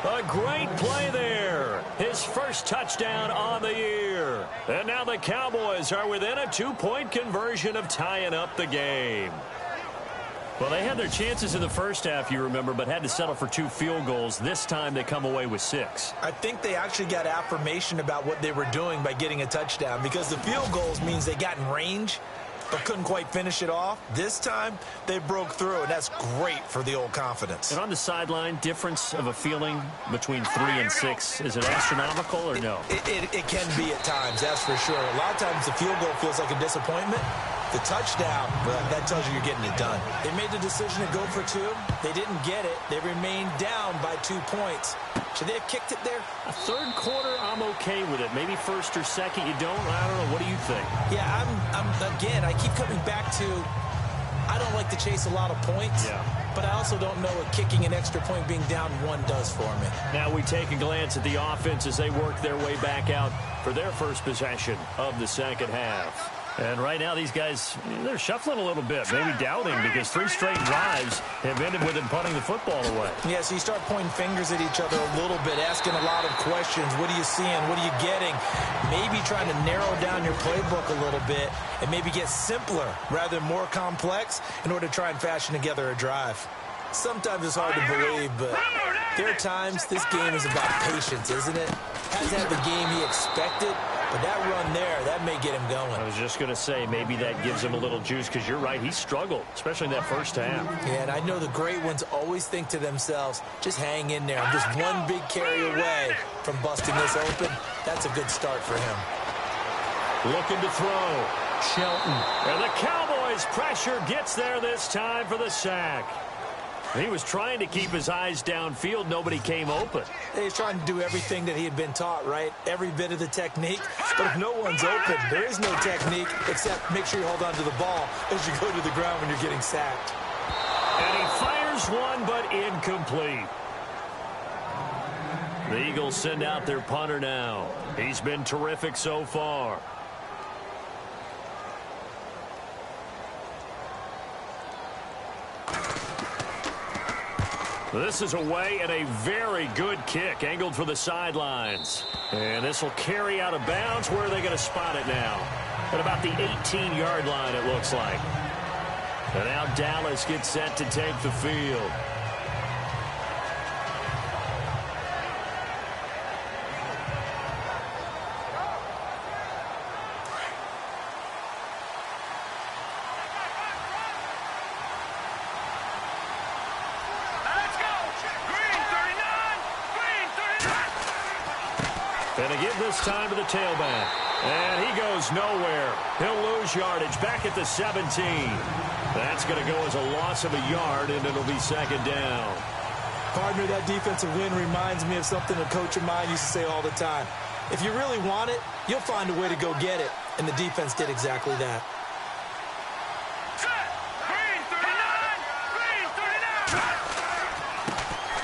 S1: A great play there. His first touchdown on the year. And now the Cowboys are within a 2-point conversion of tying up the game. Well, they had their chances in the first half, you remember, but had to settle for 2 field goals. This time they come away with 6.
S2: I think they actually got affirmation about what they were doing by getting a touchdown, because the field goals means they got in range but couldn't quite finish it off. This time they broke through, and that's great for the old confidence.
S1: And on the sideline, difference of a feeling between 3 and 6, is it astronomical or no?
S2: It can be at times, that's for sure. A lot of times the field goal feels like a disappointment. The touchdown, well, that tells you you're getting it done. They made the decision to go for 2. They didn't get it. They remained down by 2 points. Should they have kicked it there?
S1: A third quarter, I'm okay with it. Maybe first or second, you don't. I don't know. What do you think?
S2: Yeah, again, I keep coming back to, I don't like to chase a lot of points.
S1: Yeah.
S2: But I also don't know what kicking an extra point being down 1 does for me.
S1: Now we take a glance at the offense as they work their way back out for their first possession of the second half. And right now, these guys, they're shuffling a little bit, maybe doubting, because 3 straight drives have ended with them punting the football away.
S2: Yeah, so you start pointing fingers at each other a little bit, asking a lot of questions. What are you seeing? What are you getting? Maybe trying to narrow down your playbook a little bit and maybe get simpler rather than more complex in order to try and fashion together a drive. Sometimes it's hard to believe, but there are times this game is about patience, isn't it? Hasn't had the game he expected, but that run there, that may get him going.
S1: I was just going to say, maybe that gives him a little juice, because you're right, he struggled, especially in that first half.
S2: Yeah, and I know the great ones always think to themselves, just hang in there. I'm just one big carry away from busting this open. That's a good start for him.
S1: Looking to throw. Shelton. And the Cowboys' pressure gets there this time for the sack. He was trying to keep his eyes downfield. Nobody came open.
S2: He's trying to do everything that he had been taught, right? Every bit of the technique. But if no one's open, there is no technique except make sure you hold on to the ball as you go to the ground when you're getting sacked.
S1: And he fires one, but incomplete. The Eagles send out their punter now. He's been terrific so far. This is away, and a very good kick angled for the sidelines. And this will carry out of bounds. Where are they going to spot it now? At about the 18-yard line, it looks like. And now Dallas gets set to take the field. give this time to the tailback. And he goes nowhere. He'll lose yardage back at the 17. That's going to go as a loss of a yard, and it'll be second down.
S2: Partner, that defensive win reminds me of something a coach of mine used to say all the time. If you really want it, you'll find a way to go get it. And the defense did exactly that.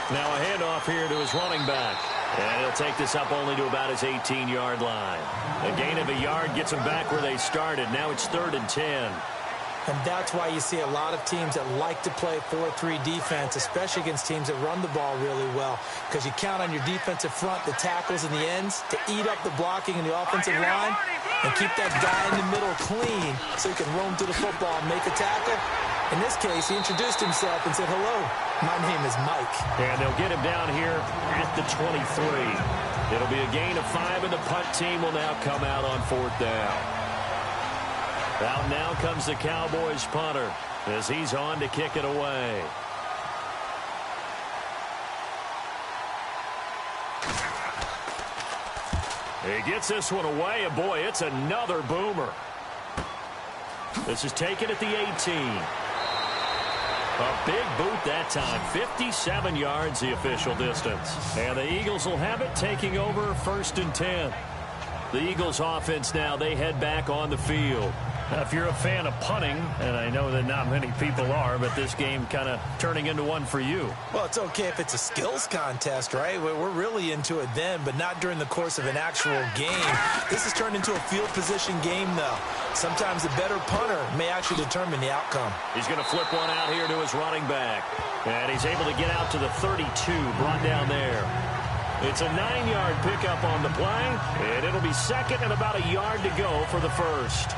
S1: Now a handoff here to his running back. And he'll take this up only to about his 18-yard line. A gain of a yard gets them back where they started. Now it's 3rd and 10.
S2: And that's why you see a lot of teams that like to play 4-3 defense, especially against teams that run the ball really well, because you count on your defensive front, the tackles and the ends, to eat up the blocking in the offensive line and keep that guy in the middle clean so he can roam to the football and make a tackle. In this case, he introduced himself and said, "Hello, my name is Mike."
S1: And they'll get him down here at the 23. It'll be a gain of 5, and the punt team will now come out on 4th down. Out now comes the Cowboys punter as he's on to kick it away. He gets this one away, and boy, it's another boomer. This is taken at the 18. A big boot that time, 57 yards the official distance. And the Eagles will have it, taking over 1st and 10. The Eagles offense now, they head back on the field. Now, if you're a fan of punting, and I know that not many people are, but this game kind of turning into one for you.
S2: Well, it's okay if it's a skills contest, right? We're really into it then, but not during the course of an actual game. This has turned into a field position game, though. Sometimes the better punter may actually determine the outcome.
S1: He's going to flip one out here to his running back. And he's able to get out to the 32, brought down there. It's a 9-yard pickup on the play, and it'll be second and about a yard to go for the first.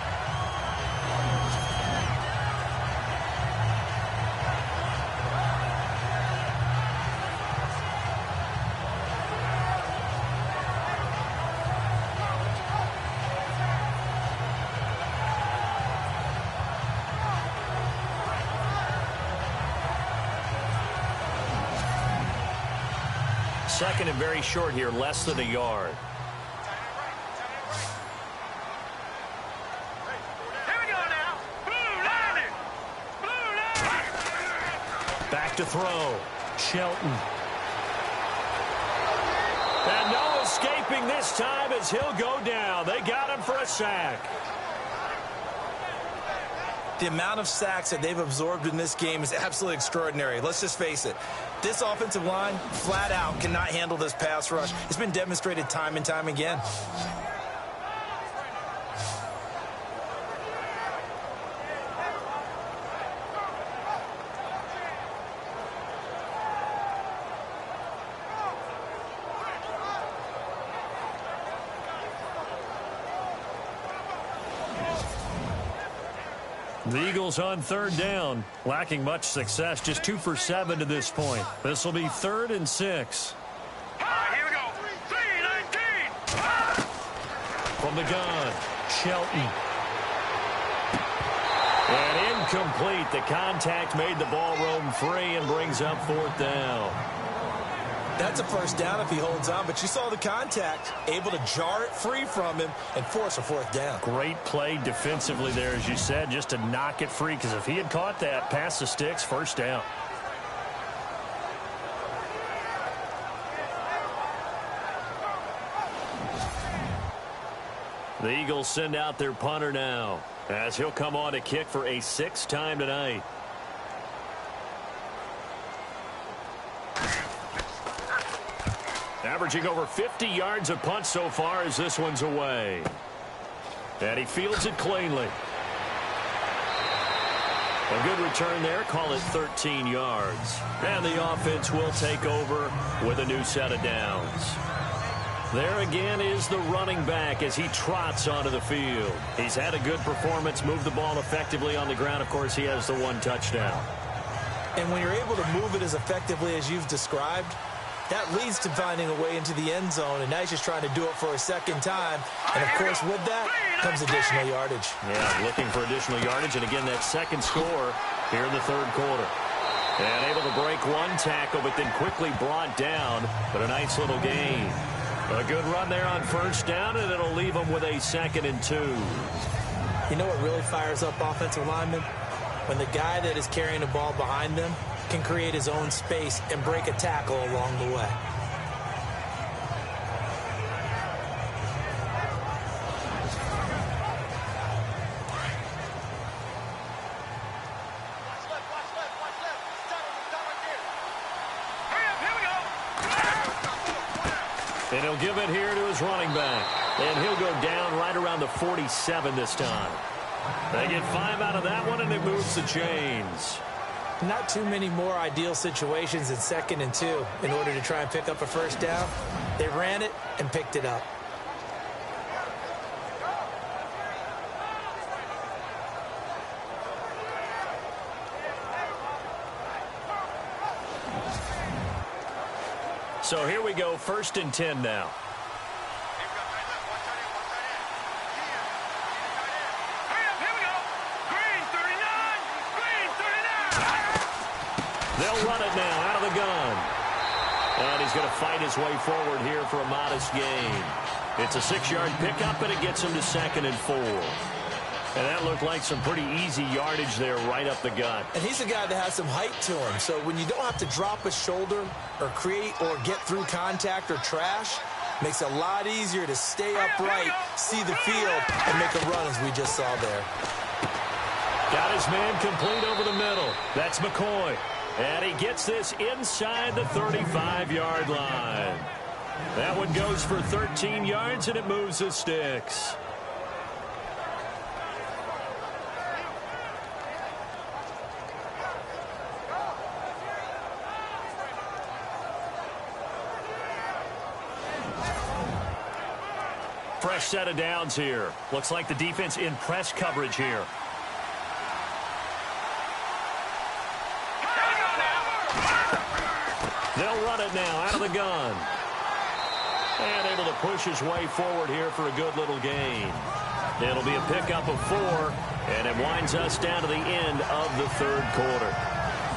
S1: Second and very short here, less than a yard.
S3: Here we go now. Blue line. Blue line.
S1: Back to throw. Shelton. And no escaping this time as he'll go down. They got him for a sack.
S2: The amount of sacks that they've absorbed in this game is absolutely extraordinary. Let's just face it. This offensive line, flat out, cannot handle this pass rush. It's been demonstrated time and time again.
S1: The Eagles on 3rd down, lacking much success, just 2 for 7 to this point. This will be 3rd and 6.
S3: Here we go. 3-19.
S1: From the gun, Shelton. And incomplete. The contact made the ball roam free and brings up 4th down.
S2: That's a first down if he holds on, but you saw the contact, able to jar it free from him and force a 4th down.
S1: Great play defensively there, as you said, just to knock it free, because if he had caught that, past the sticks, 1st down. The Eagles send out their punter now, as he'll come on to kick for a 6th time tonight. Averaging over 50 yards a punt so far as this one's away. And he fields it cleanly. A good return there, call it 13 yards. And the offense will take over with a new set of downs. There again is the running back as he trots onto the field. He's had a good performance, moved the ball effectively on the ground. Of course, he has the 1 touchdown.
S2: And when you're able to move it as effectively as you've described, that leads to finding a way into the end zone, and now he's just trying to do it for a 2nd time. And, of course, with that comes additional yardage.
S1: Yeah, looking for additional yardage, and again, that 2nd score here in the 3rd quarter. And able to break 1 tackle, but then quickly brought down, but a nice little gain. A good run there on first down, and it'll leave them with a 2nd and 2.
S2: You know what really fires up offensive linemen? When the guy that is carrying the ball behind them can create his own space and break a tackle along the way.
S1: And he'll give it here to his running back. And he'll go down right around the 47 this time. They get 5 out of that one, and it moves the chains.
S2: Not too many more ideal situations in 2nd and 2 in order to try and pick up a first down. They ran it and picked it up.
S1: So here we go, 1st and 10 now. They'll run it now out of the gun. And he's going to fight his way forward here for a modest gain. It's a 6-yard pickup, and it gets him to 2nd and 4. And that looked like some pretty easy yardage there right up the gut.
S2: And he's a guy that has some height to him. So when you don't have to drop a shoulder or create or get through contact or trash, makes it a lot easier to stay upright, see the field, and make a run as we just saw there.
S1: Got his man complete over the middle. That's McCoy. And he gets this inside the 35-yard line. That one goes for 13 yards, and it moves the sticks. Fresh set of downs here. Looks like the defense in press coverage here. They'll run it now out of the gun. And able to push his way forward here for a good little gain. It'll be a pickup of 4, and it winds us down to the end of the 3rd quarter.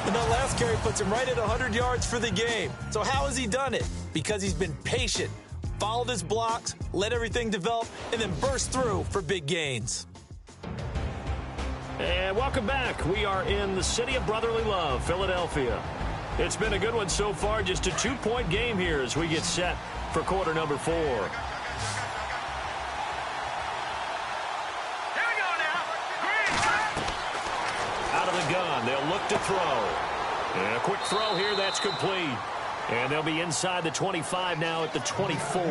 S2: And that last carry puts him right at 100 yards for the game. So how has he done it? Because he's been patient, followed his blocks, let everything develop, and then burst through for big gains.
S1: And welcome back. We are in the city of brotherly love, Philadelphia. It's been a good one so far, just a 2-point game here as we get set for quarter number 4.
S3: Here we go now.
S1: Out of the gun, they'll look to throw. And a quick throw here, that's complete. And they'll be inside the 25 now at the 24.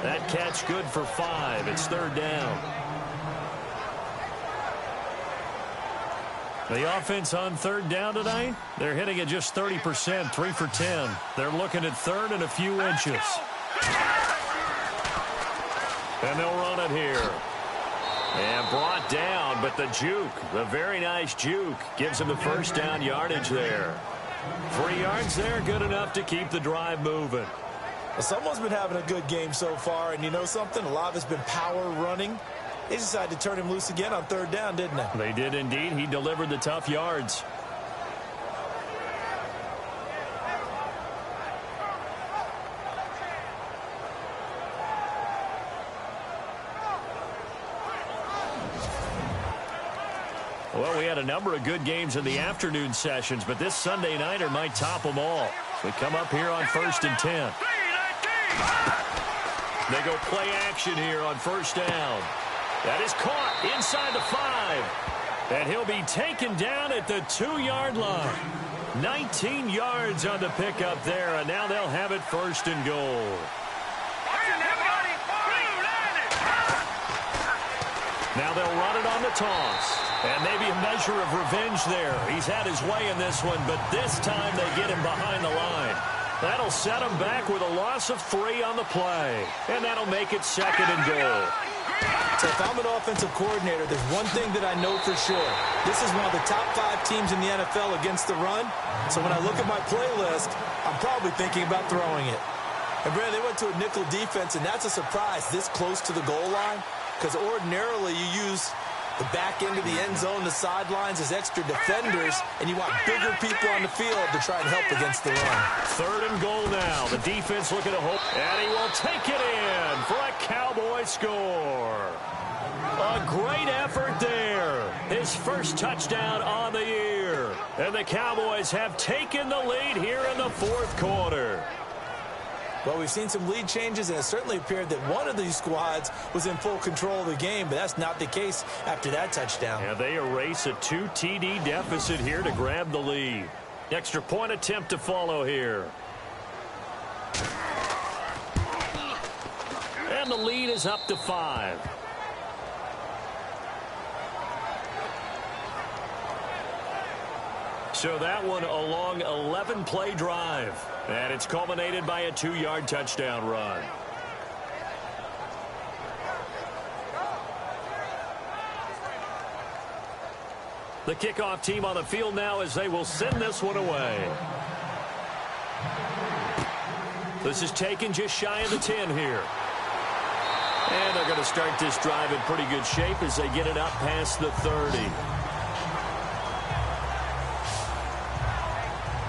S1: That catch good for 5. It's 3rd down. The offense on 3rd down tonight, they're hitting at just 30%, 3 for 10. They're looking at 3rd and a few inches. And they'll run it here. And brought down, but the juke, the very nice juke, gives him the first down yardage there. 3 yards there, good enough to keep the drive moving.
S2: Well, someone's been having a good game so far, and you know something? A lot of it's been power running. They decided to turn him loose again on 3rd down, didn't they?
S1: They did indeed. He delivered the tough yards. Well, we had a number of good games in the afternoon sessions, but this Sunday nighter might top them all. We come up here on 1st and 10. They go play action here on 1st down. That is caught inside the 5. And he'll be taken down at the 2-yard line. 19 yards on the pickup there, and now they'll have it 1st and goal. Now they'll run it on the toss. And maybe a measure of revenge there. He's had his way in this one, but this time they get him behind the line. That'll set him back with a loss of 3 on the play. And that'll make it 2nd and goal.
S2: So if I'm an offensive coordinator, there's one thing that I know for sure. This is one of the top 5 teams in the NFL against the run. So when I look at my playlist, I'm probably thinking about throwing it. And, Brandon, they went to a nickel defense, and that's a surprise this close to the goal line because ordinarily you use The back end of the end zone, the sidelines is extra defenders, and you want bigger people on the field to try and help against the run.
S1: 3rd and goal now. The defense looking to hope, and he will take it in for a Cowboy score. A great effort there. His first touchdown on the year. And the Cowboys have taken the lead here in the 4th quarter.
S2: Well, we've seen some lead changes, and it certainly appeared that one of these squads was in full control of the game, but that's not the case after that touchdown.
S1: And they erase a 2 TD deficit here to grab the lead. Extra point attempt to follow here. And the lead is up to 5. So that one a long 11-play drive. And it's culminated by a 2-yard touchdown run. The kickoff team on the field now as they will send this one away. This is taken just shy of the 10 here. And they're going to start this drive in pretty good shape as they get it up past the 30.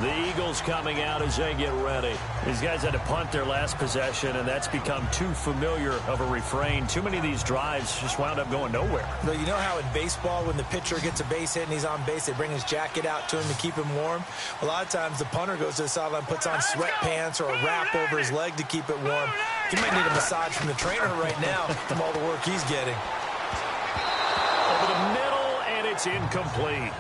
S1: The Eagles coming out as they get ready. These guys had to punt their last possession, and that's become too familiar of a refrain. Too many of these drives just wound up going nowhere.
S2: But you know how in baseball, when the pitcher gets a base hit and he's on base, they bring his jacket out to him to keep him warm? A lot of times the punter goes to the sideline, puts on sweatpants or a wrap over his leg to keep it warm. He might need a massage from the trainer right now from all the work he's getting.
S1: Over the middle, and it's incomplete.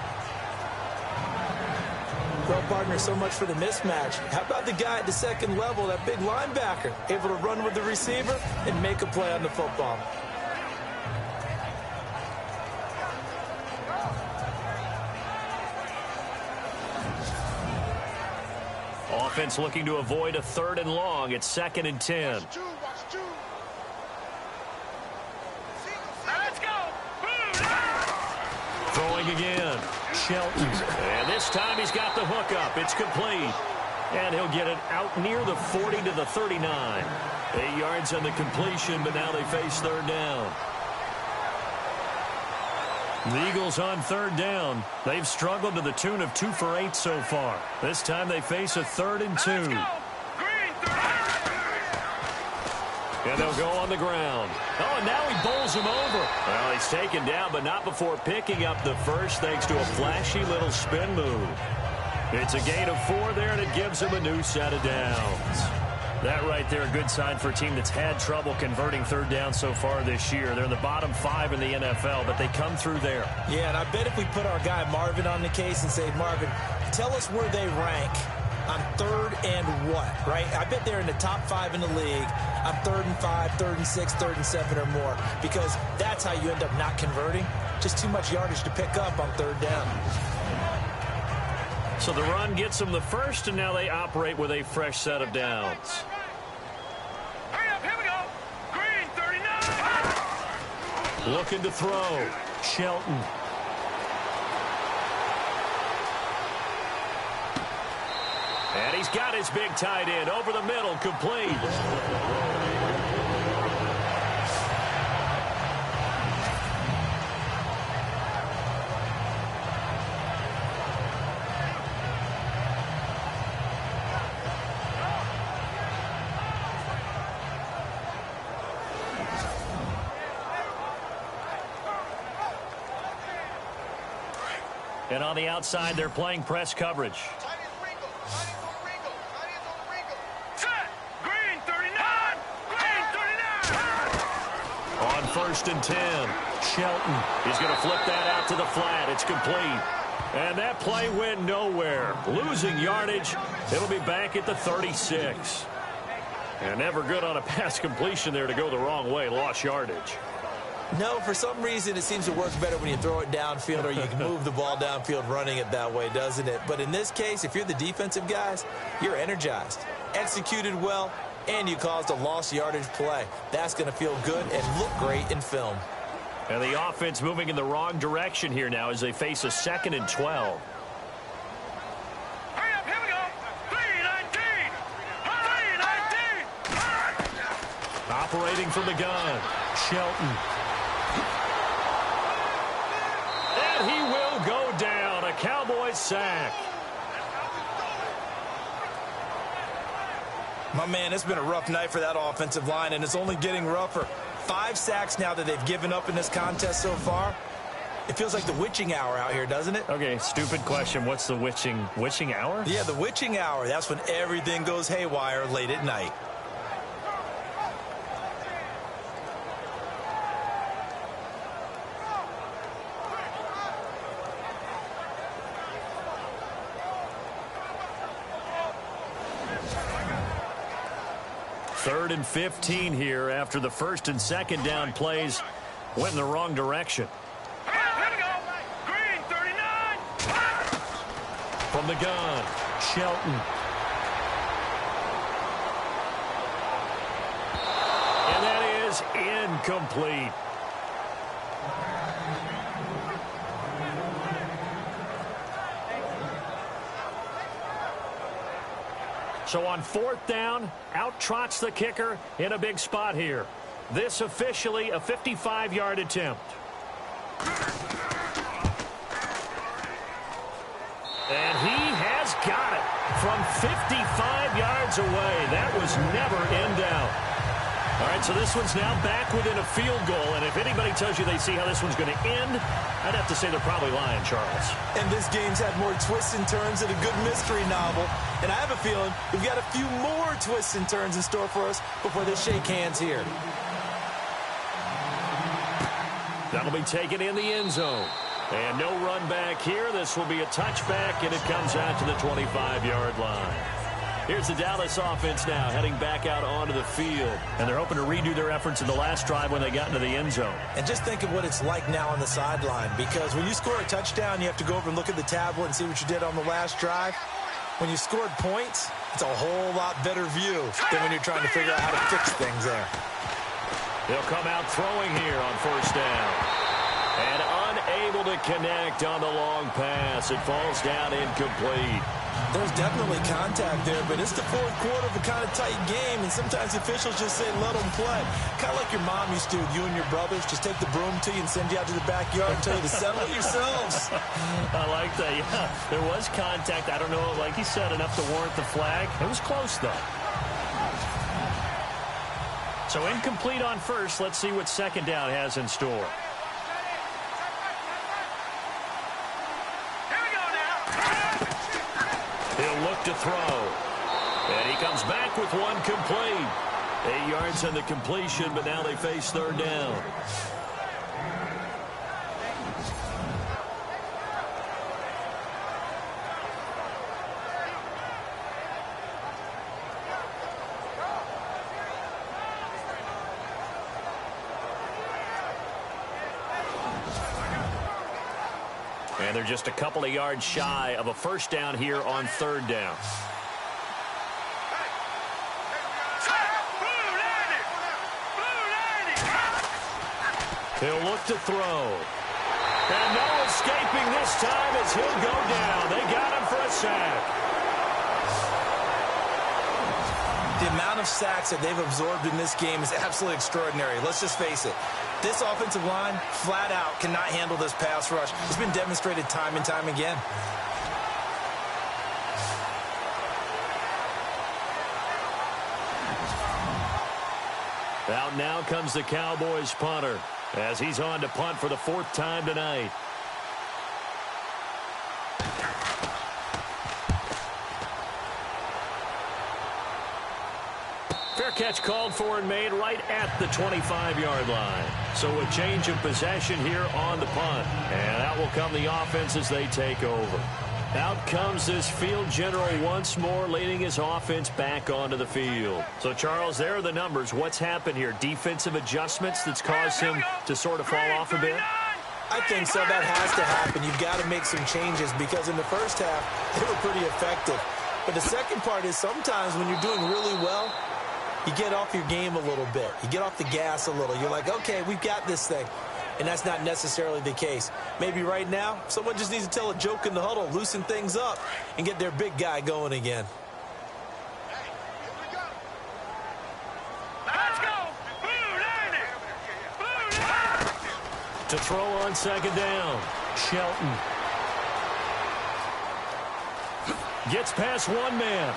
S2: Well, partner, so much for the mismatch. How about the guy at the second level, that big linebacker, able to run with the receiver and make a play on the football?
S1: Offense looking to avoid a 3rd and long. It's 2nd and 10.
S3: Let's go.
S1: Throwing again. Shelton. And this time he's got the hook up. It's complete. And he'll get it out near the 40 to the 39. 8 yards on the completion, but now they face 3rd down. The Eagles on 3rd down. They've struggled to the tune of 2 for 8 so far. This time they face a 3rd and 2. And they'll go on the ground. Oh, and now he bowls him over. Well, he's taken down, but not before picking up the first thanks to a flashy little spin move. It's a gain of 4 there, and it gives him a new set of downs. That right there, a good sign for a team that's had trouble converting 3rd down so far this year. They're in the bottom 5 in the NFL, but they come through there.
S2: Yeah, and I bet if we put our guy Marvin on the case and say, Marvin, tell us where they rank on 3rd and what, right? I bet they're in the top 5 in the league on 3rd and 5, 3rd and 6, 3rd and 7 or more, because that's how you end up not converting. Just too much yardage to pick up on 3rd down.
S1: So the run gets them the first, and now they operate with a fresh set of downs.
S3: Hurry up, here we go. Green 39.
S1: Looking to throw. Shelton. And he's got his big tight end over the middle, complete. And on the outside, they're playing press coverage.
S3: Set. Green 39. Green 39.
S1: On 1st and 10, Shelton. He's going to flip that out to the flat. It's complete. And that play went nowhere. Losing yardage. It'll be back at the 36. And never good on a pass completion there to go the wrong way. Lost yardage.
S2: No, for some reason it seems to work better when you throw it downfield or you can move the ball downfield running it that way, doesn't it? But in this case, if you're the defensive guys, you're energized, executed well, and you caused a lost yardage play. That's going to feel good and look great in film.
S1: And the offense moving in the wrong direction here now as they face a 2nd and 12.
S3: Hurry up, here we go. 319. 319.
S1: Operating from the gun, Shelton. Cowboys sack.
S2: My man, it's been a rough night for that offensive line, and it's only getting rougher. 5 sacks now that they've given up in this contest so far. It feels like the witching hour out here, doesn't it?
S1: Okay, stupid question. What's the witching hour?
S2: Yeah, the witching hour. That's when everything goes haywire late at night.
S1: Third and 15 here after the first and second down plays went in the wrong direction.
S3: Here we go. Green, 39.
S1: From the gun, Shelton. And that is incomplete. So on fourth down, out trots the kicker in a big spot here. This officially a 55-yard attempt. And he has got it from 55 yards away. That was never in doubt. All right, so this one's now back within a field goal. And if anybody tells you they see how this one's going to end, I'd have to say they're probably lying, Charles.
S2: And this game's had more twists and turns than a good mystery novel. And I have a feeling we've got a few more twists and turns in store for us before they shake hands here.
S1: That'll be taken in the end zone. And no run back here. This will be a touchback, and it comes out to the 25-yard line. Here's the Dallas offense now heading back out onto the field. And they're hoping to redo their efforts in the last drive when they got into the end zone.
S2: And just think of what it's like now on the sideline, because when you score a touchdown, you have to go over and look at the tablet and see what you did on the last drive. When you scored points, it's a whole lot better view than when you're trying to figure out how to fix things there.
S1: They'll come out throwing here on first down. And unable to connect on the long pass. It falls down incomplete.
S2: There's definitely contact there, but it's the fourth quarter of a kind of tight game, and sometimes officials just say let them play. Kind of like your mom used to with you and your brothers. Just take the broom to you and send you out to the backyard and tell you to settle it yourselves.
S1: I like that, yeah. There was contact. I don't know, like you said, enough to warrant the flag. It was close, though. So incomplete on first. Let's see what second down has in store. He'll look to throw. And he comes back with one complete. 8 yards on the completion, but now they face third down. And they're just a couple of yards shy of a first down here on third down. He'll look to throw. And no escaping this time as he'll go down. They got him for a sack.
S2: The amount of sacks that they've absorbed in this game is absolutely extraordinary. Let's just face it. This offensive line, flat out, cannot handle this pass rush. It's been demonstrated time and time again.
S1: Out now comes the Cowboys punter as he's on to punt for the fourth time tonight. Fair catch called for and made right at the 25-yard line. So a change of possession here on the punt. And out will come the offense as they take over. Out comes this field general once more, leading his offense back onto the field. So, Charles, there are the numbers. What's happened here? Defensive adjustments that's caused him to sort of fall off a bit?
S2: I think so. That has to happen. You've got to make some changes because in the first half, they were pretty effective. But the second part is sometimes when you're doing really well, you get off your game a little bit. You get off the gas a little. You're like, okay, we've got this thing. And that's not necessarily the case. Maybe right now, someone just needs to tell a joke in the huddle, loosen things up, and get their big guy going again.
S3: Let's go.
S1: To throw on second down, Shelton. Gets past one man.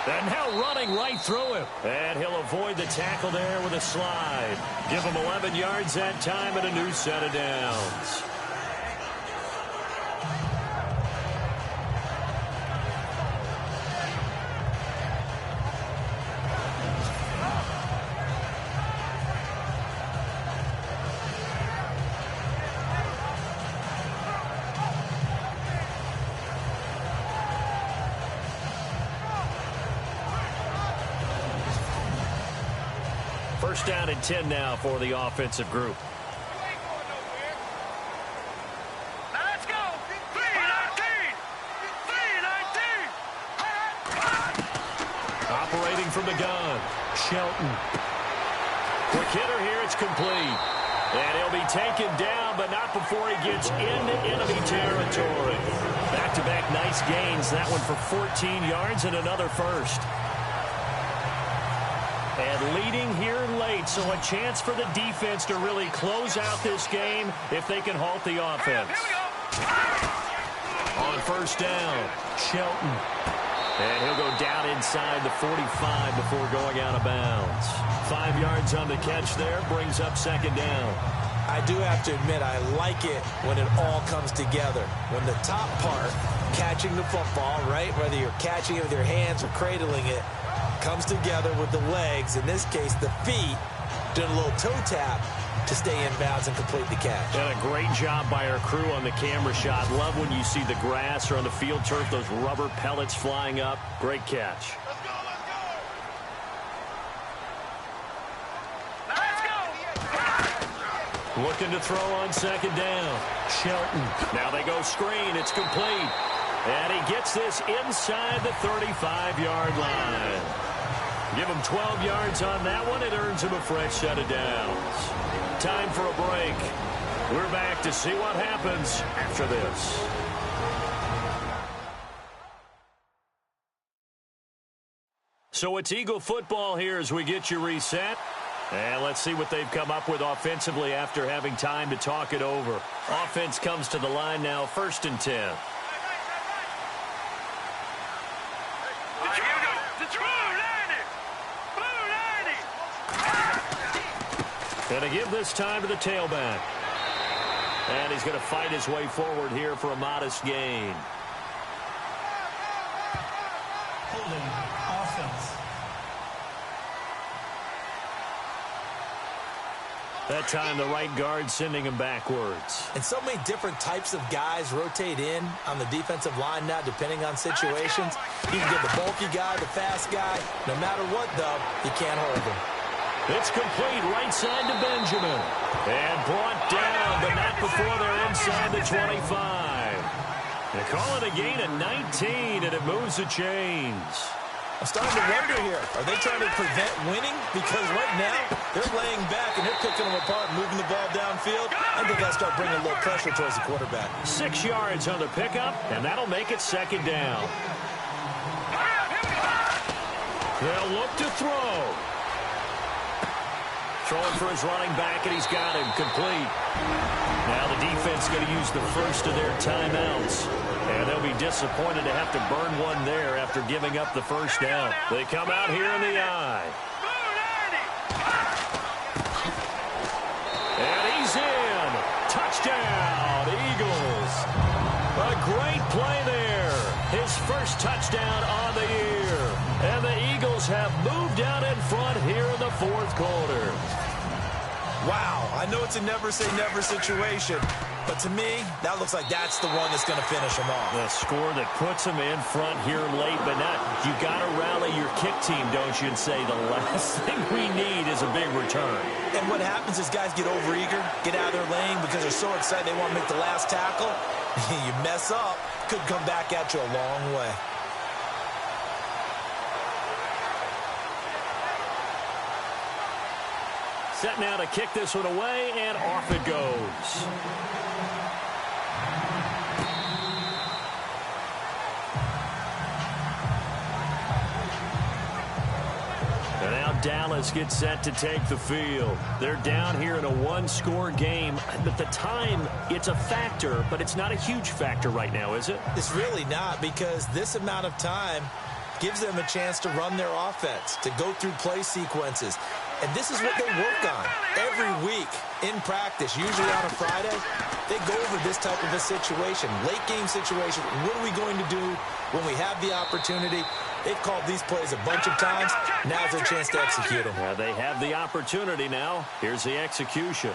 S1: And now running right through him. And he'll avoid the tackle there with a slide. Give him 11 yards that time and a new set of downs. First down and 10 now for the offensive group.
S3: Let's go. 3-19.
S1: Operating from the gun, Shelton. Quick hitter here, it's complete. And he'll be taken down, but not before he gets into enemy territory. Back-to-back nice gains, that one for 14 yards and another first. And leading here late, so a chance for the defense to really close out this game if they can halt the offense. On first down, Shelton. And he'll go down inside the 45 before going out of bounds. 5 yards on the catch there, brings up second down.
S2: I do have to admit, I like it when it all comes together. When the top part, catching the football, right, whether you're catching it with your hands or cradling it, comes together with the legs, in this case the feet, doing a little toe tap to stay in bounds and complete the catch.
S1: And a great job by our crew on the camera shot. Love when you see the grass or on the field turf, those rubber pellets flying up. Great catch. Looking to throw on second down. Shelton. Now they go screen. It's complete. And he gets this inside the 35-yard line. Give him 12 yards on that one. It earns him a fresh set of downs. Time for a break. We're back to see what happens after this. So it's Eagle football here as we get you reset. And let's see what they've come up with offensively after having time to talk it over. Offense comes to the line now, 1st and 10. And to give this time to the tailback. And he's going to fight his way forward here for a modest gain.
S5: Holding offense.
S1: That time the right guard sending him backwards.
S2: And so many different types of guys rotate in on the defensive line now, depending on situations. You can get the bulky guy, the fast guy. No matter what, though, you can't hold him.
S1: It's complete right side to Benjamin. And brought down, but not before they're inside the 25. They call it a gain of 19, and it moves the chains.
S2: I'm starting to wonder here, are they trying to prevent winning? Because right now, they're laying back and they're picking them apart, moving the ball downfield. I think they'll start bringing a little pressure towards the quarterback.
S1: 6 yards on the pickup, and that'll make it second down. They'll look to throw. Throwing for his running back, and he's got him complete. Now the defense going to use the first of their timeouts. And they'll be disappointed to have to burn one there after giving up the first down. They come out here in the eye. And he's in. Touchdown, Eagles. A great play there. His first touchdown on the year. And the Eagles have moved out in front here in the 4th quarter.
S2: Wow, I know it's a never-say-never situation, but to me, that looks like that's the one that's going to finish them off.
S1: The score that puts them in front here late, but not. You got to rally your kick team, don't you, and say the last thing we need is a big return.
S2: And what happens is guys get overeager, get out of their lane because they're so excited they want to make the last tackle. You mess up, could come back at you a long way.
S1: Set now to kick this one away, and off it goes. And now Dallas gets set to take the field. They're down here in a one-score game. But the time, it's a factor, but it's not a huge factor right now, is it?
S2: It's really not, because this amount of time gives them a chance to run their offense, to go through play sequences. And this is what they work on every week in practice, usually on a Friday. They go over this type of a situation, late game situation. What are we going to do when we have the opportunity? They've called these plays a bunch of times. Now's their chance to execute them.
S1: Yeah, they have the opportunity now. Here's the execution.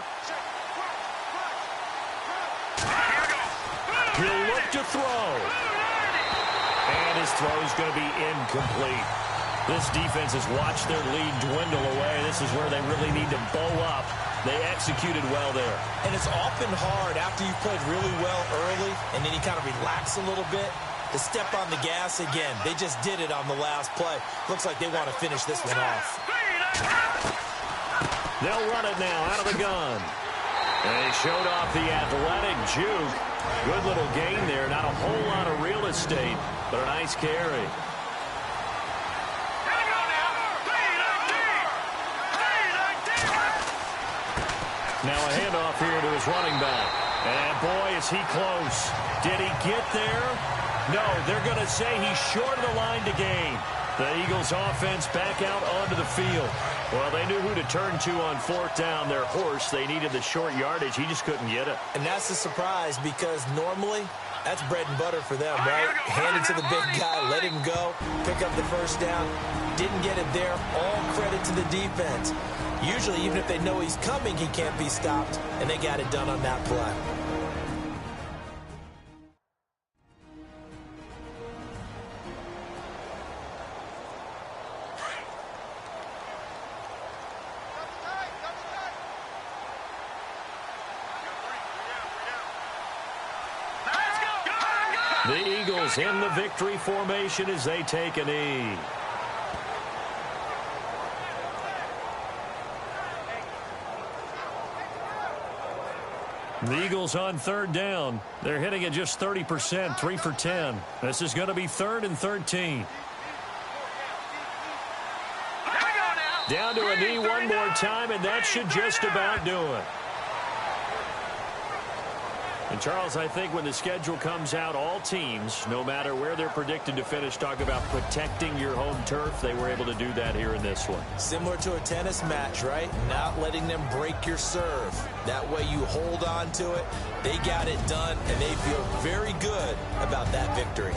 S1: He'll look to throw. And his throw is going to be incomplete. This defense has watched their lead dwindle away. This is where they really need to bow up. They executed well there.
S2: And it's often hard after you've played really well early and then you kind of relax a little bit to step on the gas again. They just did it on the last play. Looks like they want to finish this one off.
S1: They'll run it now out of the gun. And they showed off the athletic juke. Good little gain there. Not a whole lot of real estate, but a nice carry. Now a handoff here to his running back. And boy, is he close. Did he get there? No, they're going to say he's short of the line to gain. The Eagles offense back out onto the field. Well, they knew who to turn to on fourth down. Their horse, they needed the short yardage. He just couldn't get it.
S2: And that's a surprise, because normally that's bread and butter for them, right? Hand it to the big guy, let him go, pick up the first down. Didn't get it there. All credit to the defense. Usually, even if they know he's coming, he can't be stopped, and they got it done on that play.
S1: The Eagles in the victory formation as they take a knee. The Eagles on third down. They're hitting at just 30%, 3 for 10. This is going to be 3rd and 13. Down to a knee one more time, and that should just about do it. And, Charles, I think when the schedule comes out, all teams, no matter where they're predicted to finish, talk about protecting your home turf. They were able to do that here in this one.
S2: Similar to a tennis match, right? Not letting them break your serve. That way you hold on to it. They got it done, and they feel very good about that victory.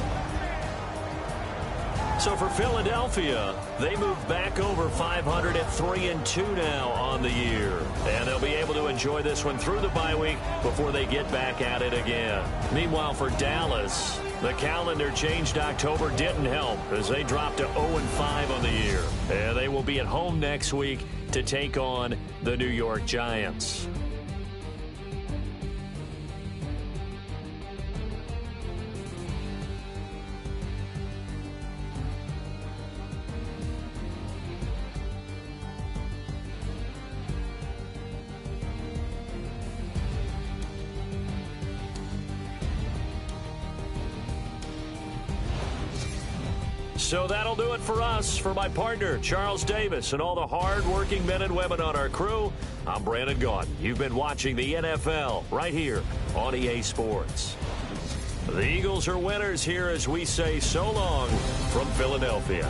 S1: So for Philadelphia, they move back over 500 at 3-2 now on the year. And they'll be able to enjoy this one through the bye week before they get back at it again. Meanwhile, for Dallas, the calendar changed. October didn't help as they dropped to 0-5 on the year. And they will be at home next week to take on the New York Giants. So that'll do it for us. For my partner, Charles Davis, and all the hard-working men and women on our crew, I'm Brandon Gaudin. You've been watching the NFL right here on EA Sports. The Eagles are winners here as we say so long from Philadelphia.